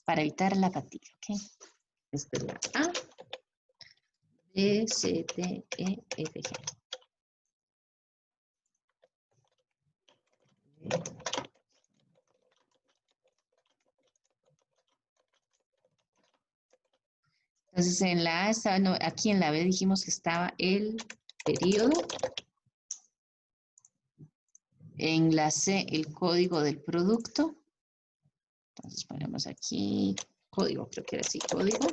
Para evitar la fatiga, ¿ok? Esta es la A, B, C, D, E, F, G. Entonces, en la A, estaba, no, aquí en la B dijimos que estaba el periodo. En la C, el código del producto. Entonces, ponemos aquí código, creo que era así, código.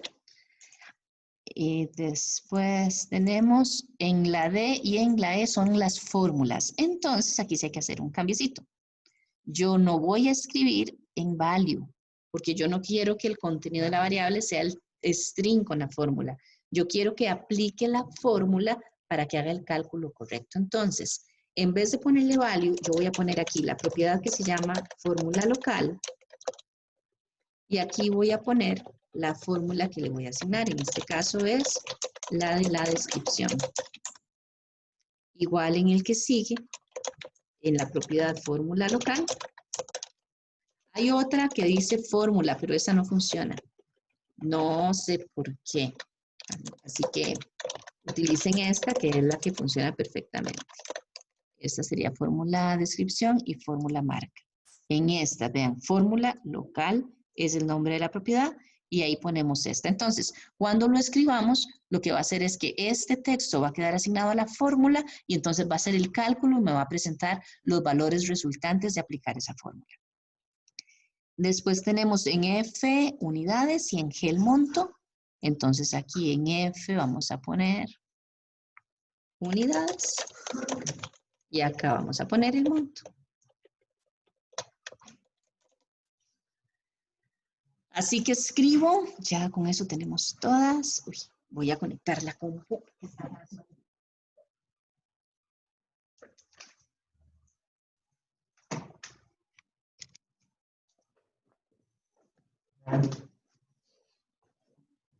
Y después tenemos en la D y en la E son las fórmulas. Entonces, aquí sí hay que hacer un cambiecito. Yo no voy a escribir en value, porque yo no quiero que el contenido de la variable sea el string con la fórmula. Yo quiero que aplique la fórmula para que haga el cálculo correcto. Entonces, en vez de ponerle value, yo voy a poner aquí la propiedad que se llama fórmula local. Y aquí voy a poner la fórmula que le voy a asignar. En este caso es la de la descripción. Igual en el que sigue, en la propiedad fórmula local, hay otra que dice fórmula, pero esa no funciona. No sé por qué. Así que utilicen esta, que es la que funciona perfectamente. Esta sería fórmula descripción y fórmula marca. En esta, vean, fórmula local es el nombre de la propiedad y ahí ponemos esta. Entonces, cuando lo escribamos, lo que va a hacer es que este texto va a quedar asignado a la fórmula y entonces va a hacer el cálculo y me va a presentar los valores resultantes de aplicar esa fórmula. Después tenemos en F unidades y en G el monto. Entonces aquí en F vamos a poner unidades y acá vamos a poner el monto. Así que escribo, ya con eso tenemos todas. Uy, voy a conectar la compu.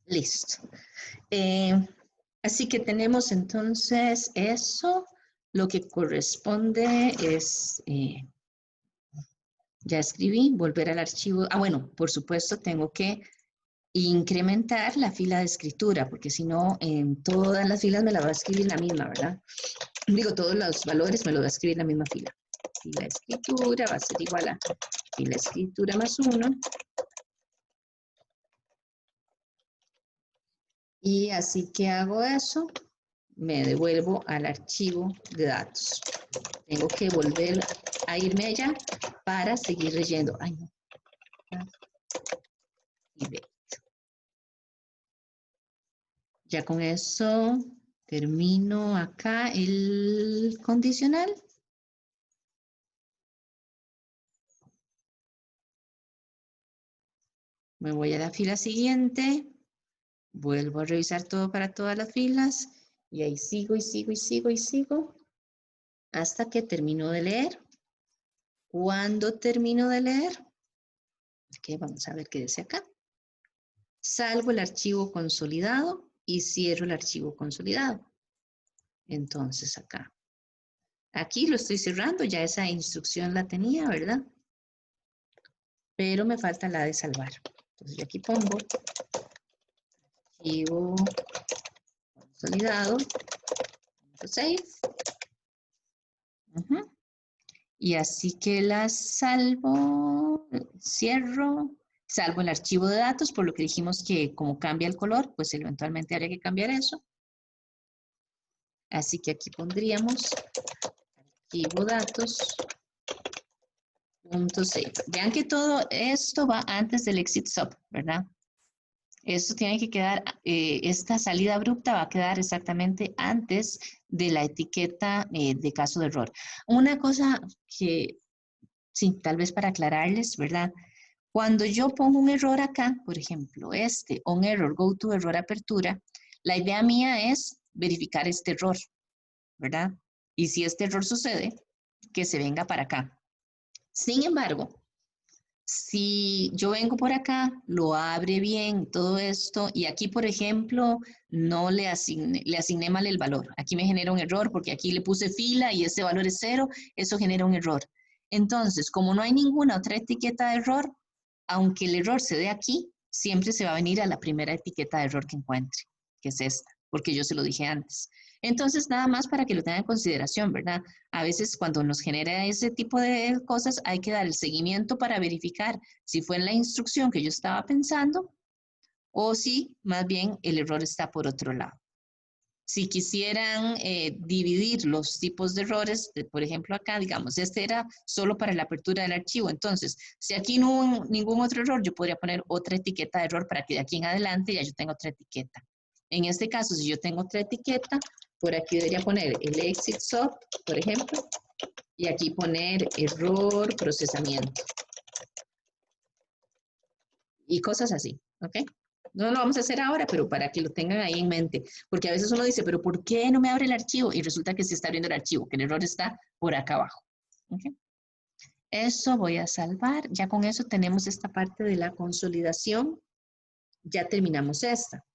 Listo. Así que tenemos entonces eso. Lo que corresponde es, ya escribí, volver al archivo. Ah, bueno, por supuesto tengo que incrementar la fila de escritura, porque si no, en todas las filas me la va a escribir la misma, ¿verdad? Digo, todos los valores me lo va a escribir la misma fila. Fila de escritura va a ser igual a fila de escritura más 1. Y así que hago eso, me devuelvo al archivo de datos. Tengo que volver a irme allá para seguir leyendo. Ay, no. Ya con eso termino acá el condicional. Me voy a la fila siguiente. Vuelvo a revisar todo para todas las filas. Y ahí sigo y sigo y sigo y sigo. Hasta que termino de leer. Cuando termino de leer, ok, vamos a ver qué dice acá. Salvo el archivo consolidado y cierro el archivo consolidado. Entonces acá. Aquí lo estoy cerrando, ya esa instrucción la tenía, ¿verdad? Pero me falta la de salvar. Entonces yo aquí pongo archivo consolidado, save. Y así que la salvo, cierro, salvo el archivo de datos, por lo que dijimos que como cambia el color, pues eventualmente habría que cambiar eso. Así que aquí pondríamos archivo datos. .save. Vean que todo esto va antes del exit sub, ¿verdad? Esto tiene que quedar, esta salida abrupta va a quedar exactamente antes de la etiqueta de caso de error. Una cosa que, sí, tal vez para aclararles, ¿verdad? Cuando yo pongo un error acá, por ejemplo, on error, go to error apertura, la idea mía es verificar este error, ¿verdad? Y si este error sucede, que se venga para acá. Sin embargo, si yo vengo por acá, lo abre bien, todo esto, y aquí, por ejemplo, no le asigné mal el valor. Aquí me genera un error porque aquí le puse fila y ese valor es 0, eso genera un error. Entonces, como no hay ninguna otra etiqueta de error, aunque el error se dé aquí, siempre se va a venir a la primera etiqueta de error que encuentre, que es esta, porque yo se lo dije antes. Entonces, nada más para que lo tengan en consideración, ¿verdad? A veces cuando nos genera ese tipo de cosas hay que dar el seguimiento para verificar si fue en la instrucción que yo estaba pensando o si más bien el error está por otro lado. Si quisieran dividir los tipos de errores, por ejemplo acá, digamos, este era solo para la apertura del archivo. Entonces, si aquí no hubo ningún otro error, yo podría poner otra etiqueta de error para que de aquí en adelante ya yo tenga otra etiqueta. En este caso, si yo tengo otra etiqueta, por aquí debería poner el exit sub, por ejemplo, y aquí poner error procesamiento. Y cosas así, ¿ok? No lo vamos a hacer ahora, pero para que lo tengan ahí en mente. Porque a veces uno dice, pero ¿por qué no me abre el archivo? Y resulta que sí está abriendo el archivo, que el error está por acá abajo. ¿Okay? Eso voy a salvar. Ya con eso tenemos esta parte de la consolidación. Ya terminamos esta.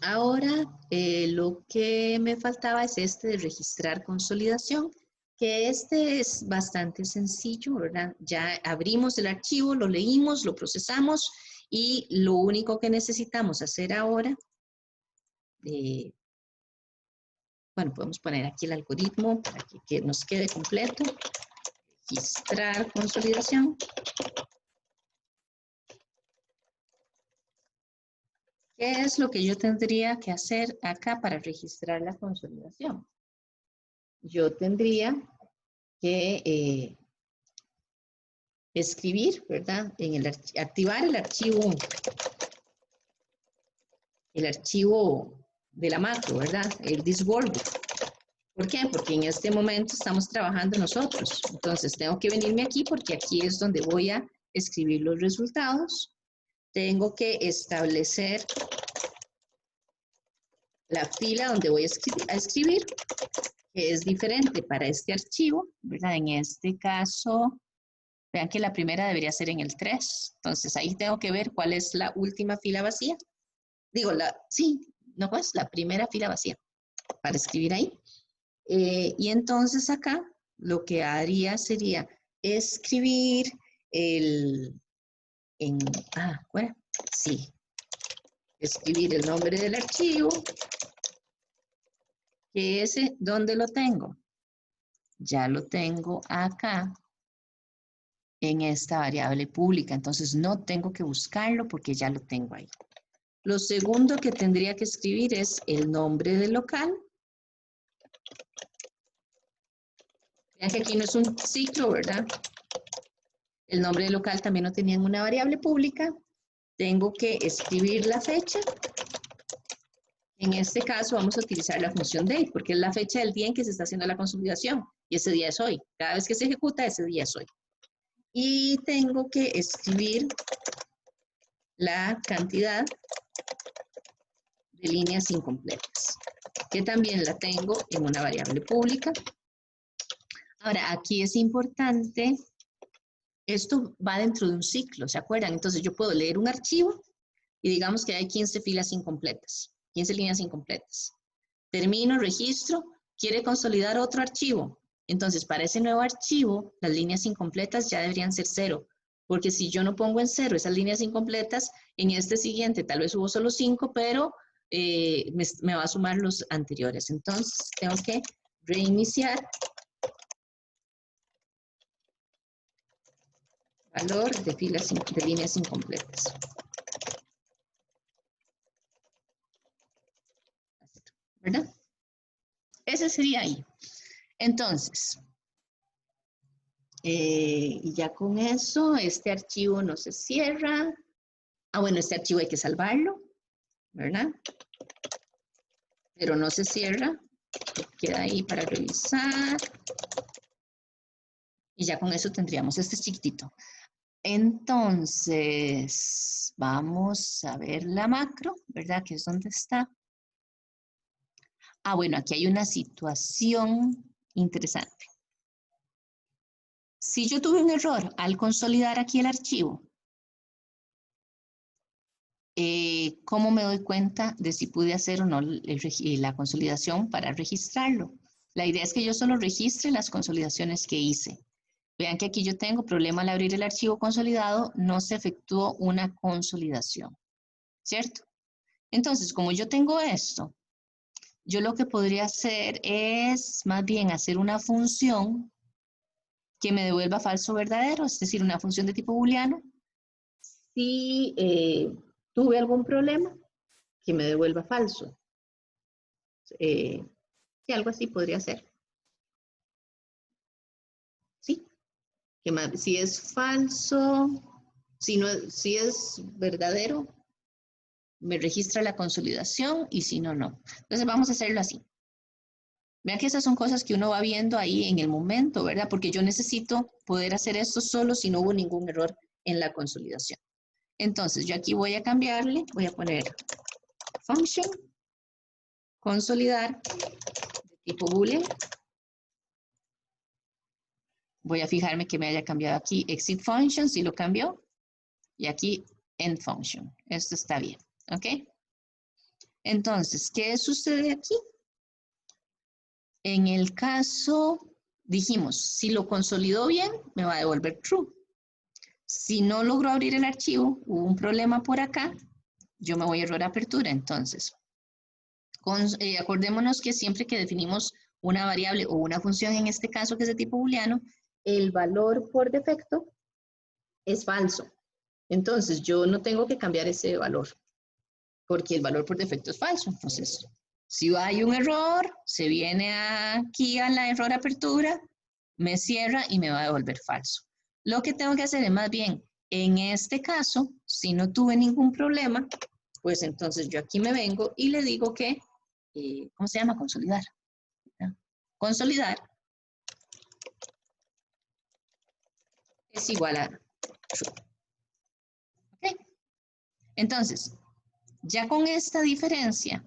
Ahora, lo que me faltaba es este de registrar consolidación, que este es bastante sencillo, ¿verdad? Ya abrimos el archivo, lo leímos, lo procesamos y lo único que necesitamos hacer ahora, bueno, podemos poner aquí el algoritmo para que nos quede completo. Registrar consolidación. ¿Qué es lo que yo tendría que hacer acá para registrar la consolidación? Yo tendría que escribir, ¿verdad? Activar el archivo de la macro, ¿verdad? El this workbook. ¿Por qué? Porque en este momento estamos trabajando nosotros. Entonces tengo que venirme aquí porque aquí es donde voy a escribir los resultados. Tengo que establecer la fila donde voy a escribir, que es diferente para este archivo, ¿verdad? En este caso, vean que la primera debería ser en el 3. Entonces, ahí tengo que ver cuál es la última fila vacía. Digo, no pues, la primera fila vacía para escribir ahí. Y entonces acá, lo que haría sería escribir ¿cuál? Sí. Escribir el nombre del archivo, que ese, ¿dónde lo tengo? Ya lo tengo acá en esta variable pública, entonces no tengo que buscarlo porque ya lo tengo ahí. Lo segundo que tendría que escribir es el nombre del local. Vean que aquí no es un ciclo, ¿verdad? El nombre del local también lo tenía en una variable pública. Tengo que escribir la fecha. En este caso vamos a utilizar la función date, porque es la fecha del día en que se está haciendo la consolidación. Y ese día es hoy. Cada vez que se ejecuta, ese día es hoy. Y tengo que escribir la cantidad de líneas incompletas, que también la tengo en una variable pública. Ahora, aquí es importante, esto va dentro de un ciclo, ¿se acuerdan? Entonces yo puedo leer un archivo y digamos que hay 15 filas incompletas, 15 líneas incompletas. Termino, registro, quiere consolidar otro archivo. Entonces, para ese nuevo archivo, las líneas incompletas ya deberían ser 0, porque si yo no pongo en 0 esas líneas incompletas, en este siguiente tal vez hubo solo 5, pero me va a sumar los anteriores. Entonces, tengo que reiniciar valor de líneas incompletas. ¿Verdad? Ese sería ahí. Entonces, y ya con eso, este archivo no se cierra. Bueno, este archivo hay que salvarlo, ¿verdad? Pero no se cierra. Queda ahí para revisar. Y ya con eso tendríamos, este chiquitito. Entonces, vamos a ver la macro, ¿verdad? Que es donde está. Bueno, aquí hay una situación interesante. Si yo tuve un error al consolidar aquí el archivo, ¿cómo me doy cuenta de si pude hacer o no la consolidación para registrarlo? La idea es que yo solo registre las consolidaciones que hice. Vean que aquí yo tengo problema al abrir el archivo consolidado, no se efectuó una consolidación, ¿cierto? Entonces, como yo tengo esto, yo lo que podría hacer es más bien hacer una función que me devuelva falso o verdadero, es decir, una función de tipo booleano. Si tuve algún problema, que me devuelva falso. Sí, algo así podría ser. Sí, si es falso, si es verdadero, me registra la consolidación y si no, no. Entonces vamos a hacerlo así. Vean que esas son cosas que uno va viendo ahí en el momento, ¿verdad? Porque yo necesito poder hacer esto solo si no hubo ningún error en la consolidación. Entonces, yo aquí voy a cambiarle, voy a poner function, consolidar, de tipo boolean. Voy a fijarme que me haya cambiado aquí exit function, si lo cambió, y aquí end function. Esto está bien, ¿ok? Entonces, ¿qué sucede aquí? En el caso, dijimos, si lo consolidó bien, me va a devolver true. Si no logró abrir el archivo, hubo un problema por acá, yo me voy a error apertura. Entonces, acordémonos que siempre que definimos una variable o una función, en este caso que es de tipo booleano, el valor por defecto es falso. Entonces, yo no tengo que cambiar ese valor, porque el valor por defecto es falso. Entonces, si hay un error, se viene aquí a la error apertura, me cierra y me va a devolver falso. Lo que tengo que hacer es más bien, en este caso, si no tuve ningún problema, pues entonces yo aquí me vengo y le digo que, ¿cómo se llama? Consolidar. ¿Ya? Consolidar es igual a true. ¿Ok? Entonces, ya con esta diferencia,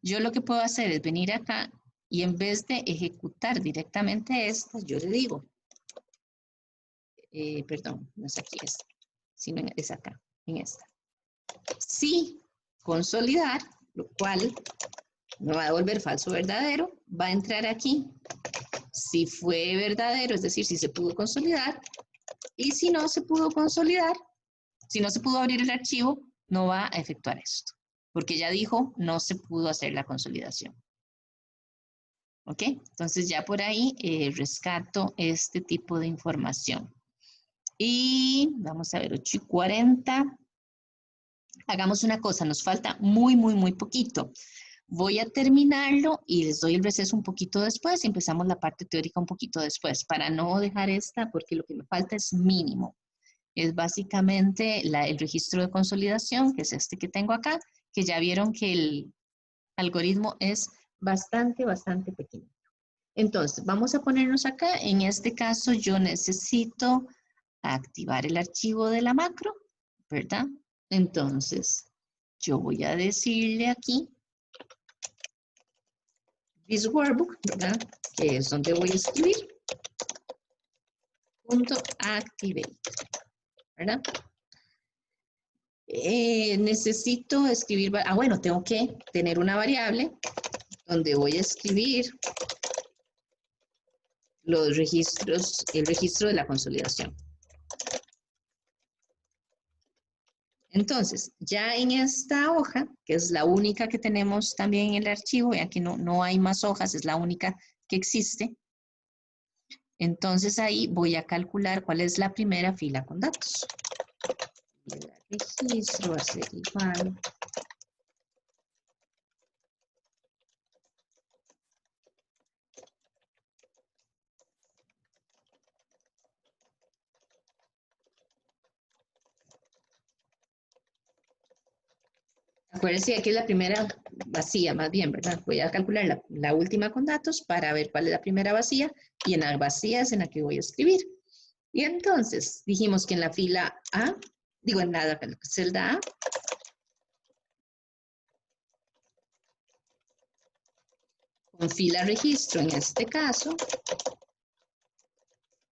yo lo que puedo hacer es venir acá y en vez de ejecutar directamente esta, yo le digo, perdón, no es aquí, sino es acá, en esta. Si consolidar, lo cual me va a devolver falso verdadero, va a entrar aquí. Si fue verdadero, es decir, si se pudo consolidar, y si no se pudo consolidar, si no se pudo abrir el archivo, no va a efectuar esto, porque ya dijo no se pudo hacer la consolidación. ¿Ok? Entonces ya por ahí rescato este tipo de información. Y vamos a ver, 8:40. Hagamos una cosa, nos falta muy poquito. Voy a terminarlo y les doy el receso un poquito después y empezamos la parte teórica un poquito después, para no dejar esta, porque lo que me falta es mínimo. Es básicamente el registro de consolidación, que es este que tengo acá, que ya vieron que el algoritmo es bastante pequeño. Entonces, vamos a ponernos acá. En este caso, yo necesito activar el archivo de la macro, ¿verdad? Entonces, yo voy a decirle aquí, this workbook, ¿verdad? Que es donde voy a escribir, .activate, ¿verdad? Necesito escribir, bueno, tengo que tener una variable donde voy a escribir los registros, el registro de la consolidación. Entonces, ya en esta hoja, que es la única que tenemos también en el archivo, ya que no hay más hojas, es la única que existe. Entonces ahí voy a calcular cuál es la primera fila con datos. El registro va a ser igual. Acuérdense que aquí es la primera vacía, más bien, ¿verdad? Voy a calcular la última con datos para ver cuál es la primera vacía y en la vacía es en la que voy a escribir. Y entonces dijimos que en la fila A, digo en la celda A, con fila registro en este caso,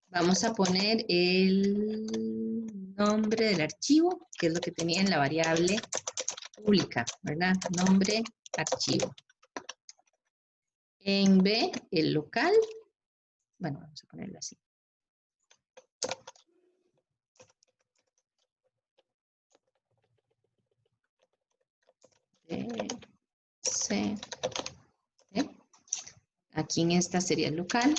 vamos a poner el nombre del archivo, que es lo que tenía en la variable pública, ¿verdad? Nombre, archivo. En B, el local. Bueno, vamos a ponerlo así. C. Aquí en esta sería el local.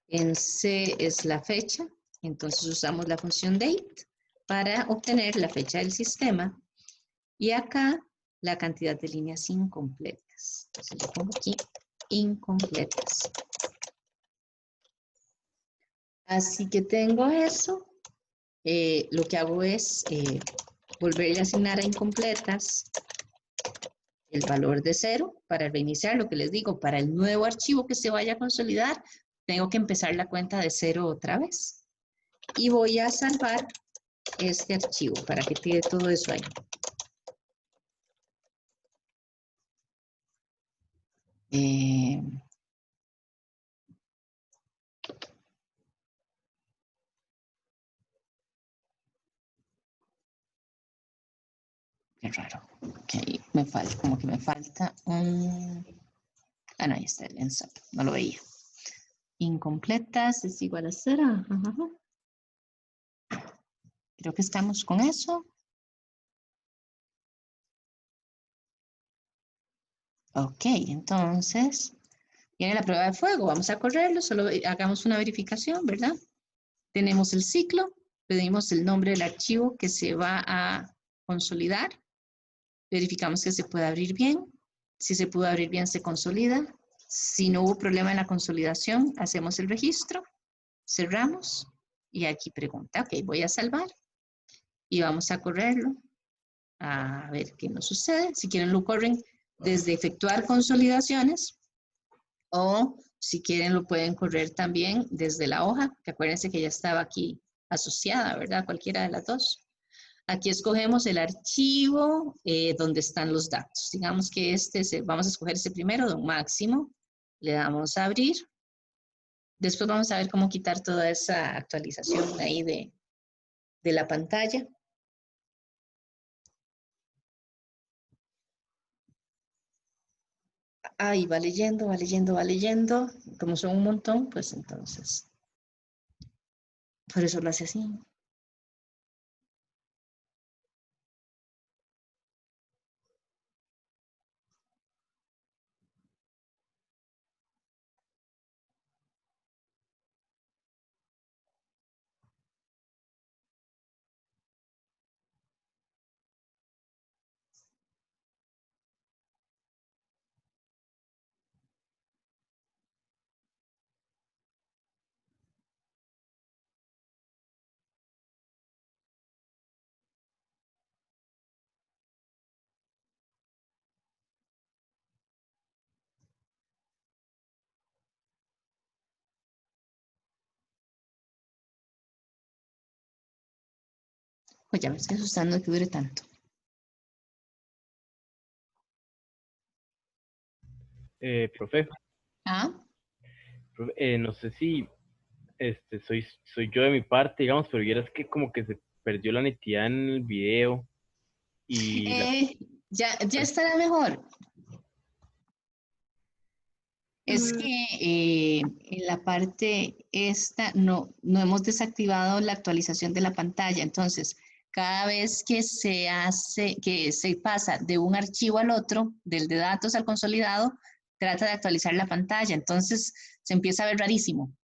En C es la fecha. Entonces usamos la función date para obtener la fecha del sistema. Y acá la cantidad de líneas incompletas. Entonces yo pongo aquí incompletas. Así que tengo eso. Lo que hago es volverle a asignar a incompletas el valor de 0 para reiniciar, lo que les digo, para el nuevo archivo que se vaya a consolidar, tengo que empezar la cuenta de 0 otra vez. Y voy a salvar este archivo para que quede todo eso ahí. Qué raro. Okay, como que me falta un... Ah, no, ahí está el ensap. No lo veía. Incompletas es igual a 0. Creo que estamos con eso. Ok, entonces, viene la prueba de fuego. Vamos a correrlo, solo hagamos una verificación, ¿verdad? Tenemos el ciclo, pedimos el nombre del archivo que se va a consolidar. Verificamos que se pueda abrir bien. Si se pudo abrir bien, se consolida. Si no hubo problema en la consolidación, hacemos el registro, cerramos y aquí pregunta, ok, voy a salvar y vamos a correrlo a ver qué nos sucede. Si quieren lo corren desde efectuar consolidaciones o Si quieren lo pueden correr también desde la hoja, que acuérdense que ya estaba aquí asociada, ¿verdad? Cualquiera de las dos. Aquí escogemos el archivo donde están los datos. Digamos que vamos a escoger ese primero, don Máximo. Le damos a abrir. Después vamos a ver cómo quitar toda esa actualización ahí de la pantalla. Ahí va leyendo, va leyendo, va leyendo. Como son un montón, pues entonces. Por eso lo hace así. Pues ya me estoy asustando de que dure tanto. Profe, ¿Ah? no sé si soy yo de mi parte, digamos, pero vieras que como que se perdió la nitidez en el video y la... Ya estará mejor. Es Mm, que en la parte esta no hemos desactivado la actualización de la pantalla. Entonces, cada vez que que se pasa de un archivo al otro, del de datos al consolidado, trata de actualizar la pantalla. Entonces, se empieza a ver rarísimo.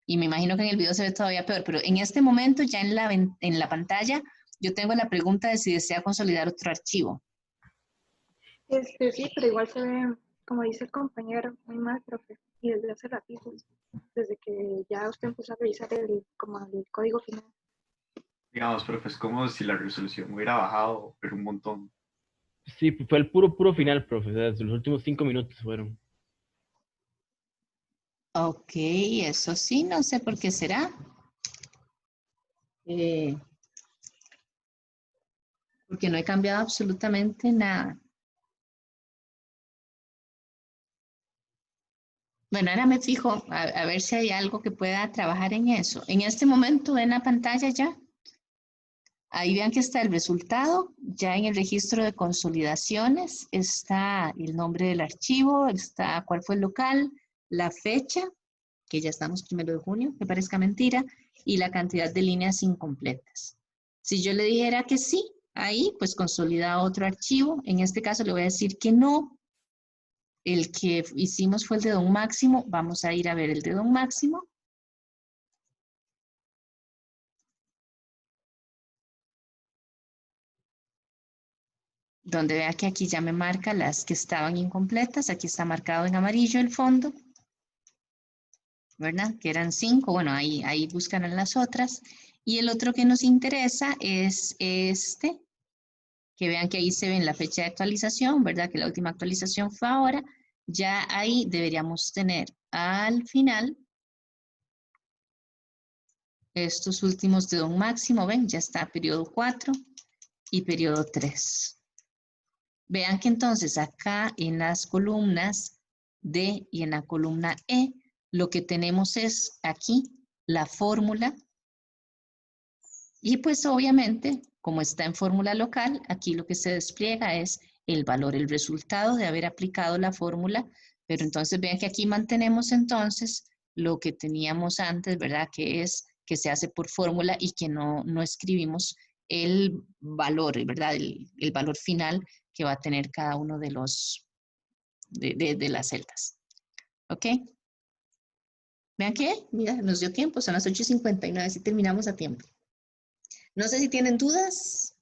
Y me imagino que en el video se ve todavía peor, pero en este momento ya en la pantalla yo tengo la pregunta de si desea consolidar otro archivo. sí, pero igual se ve, como dice el compañero, muy mal, profe. Y desde hace ratito, desde que ya usted empezó a revisar como el código final. Digamos, profe, es como si la resolución hubiera bajado, pero un montón. Sí, fue el puro final, profe, o sea, los últimos 5 minutos fueron. Ok, eso sí, no sé por qué será. Porque no he cambiado absolutamente nada. Bueno, ahora me fijo a ver si hay algo que pueda trabajar en eso. En este momento en la pantalla ya, ahí vean que está el resultado, ya en el registro de consolidaciones está el nombre del archivo, está cuál fue el local, la fecha, que ya estamos 1 de junio, que parezca mentira, y la cantidad de líneas incompletas. Si yo le dijera que sí, ahí pues consolida otro archivo, en este caso le voy a decir que no. El que hicimos fue el de don Máximo. Vamos a ir a ver el de don Máximo. Donde vea que aquí ya me marca las que estaban incompletas. Aquí está marcado en amarillo el fondo, ¿verdad? Que eran 5. Bueno, ahí buscan las otras. Y el otro que nos interesa es este, que vean que ahí se ve la fecha de actualización, ¿verdad? Que la última actualización fue ahora. Ya ahí deberíamos tener al final estos últimos de don Máximo, ven, ya está periodo 4 y periodo 3. Vean que entonces acá en las columnas D y en la columna E, lo que tenemos es aquí la fórmula y pues obviamente, como está en fórmula local, aquí lo que se despliega es el valor, el resultado de haber aplicado la fórmula, pero entonces vean que aquí mantenemos entonces lo que teníamos antes, ¿verdad? Que es que se hace por fórmula y que no escribimos el valor, ¿verdad? El valor final que va a tener cada uno de de las celdas. ¿Ok? Vean que, mira, nos dio tiempo, son las 8:59, así terminamos a tiempo. No sé si tienen dudas.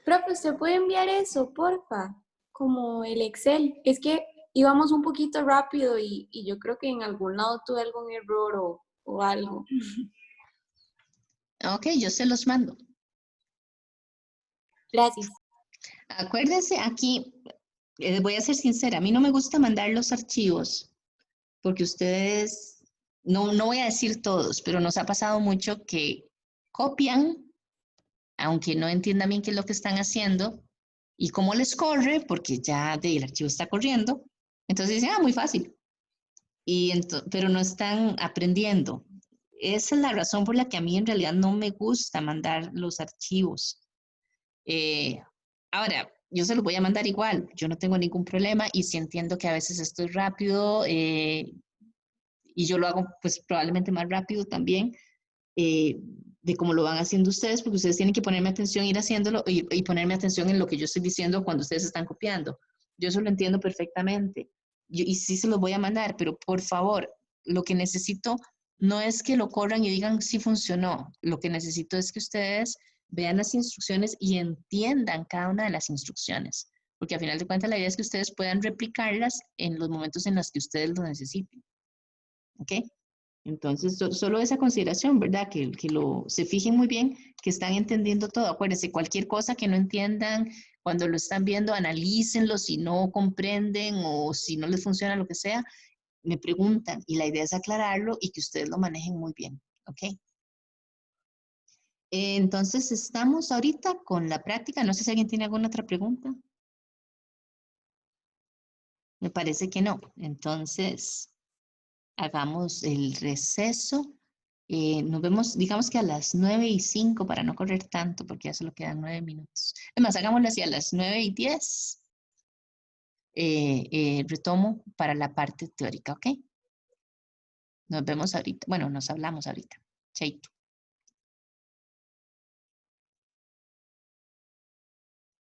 Profe, ¿usted puede enviar eso, porfa? Como el Excel. Es que íbamos un poquito rápido y yo creo que en algún lado tuve algún error o algo. Ok, yo se los mando. Gracias. Acuérdense aquí, voy a ser sincera, a mí no me gusta mandar los archivos porque ustedes, no voy a decir todos, pero nos ha pasado mucho que copian, aunque no entiendan bien qué es lo que están haciendo y cómo les corre, porque ya el archivo está corriendo. Entonces dicen, muy fácil. Pero no están aprendiendo. Esa es la razón por la que a mí en realidad no me gusta mandar los archivos. Ahora, yo se los voy a mandar igual, yo no tengo ningún problema y si entiendo que a veces esto es rápido y yo lo hago pues probablemente más rápido también de cómo lo van haciendo ustedes, porque ustedes tienen que ponerme atención, ir haciéndolo y ponerme atención en lo que yo estoy diciendo cuando ustedes están copiando. Yo eso lo entiendo perfectamente y sí se los voy a mandar, pero por favor, lo que necesito no es que lo corran y digan sí funcionó, lo que necesito es que ustedes vean las instrucciones y entiendan cada una de las instrucciones, porque al final de cuentas la idea es que ustedes puedan replicarlas en los momentos en los que ustedes lo necesiten. ¿Ok? Entonces, solo esa consideración, ¿verdad? Que se fijen muy bien que están entendiendo todo. Acuérdense, cualquier cosa que no entiendan, cuando lo están viendo, analícenlo. Si no comprenden o si no les funciona lo que sea, me preguntan. Y la idea es aclararlo y que ustedes lo manejen muy bien. ¿Ok? Entonces, estamos ahorita con la práctica. No sé si alguien tiene alguna otra pregunta. Me parece que no. Entonces, hagamos el receso. Nos vemos, digamos que a las 9:05 para no correr tanto, porque ya solo quedan 9 minutos. Además, hagámoslo así a las 9:10. Retomo para la parte teórica, ¿ok? Nos vemos ahorita. Bueno, nos hablamos ahorita. Chaito.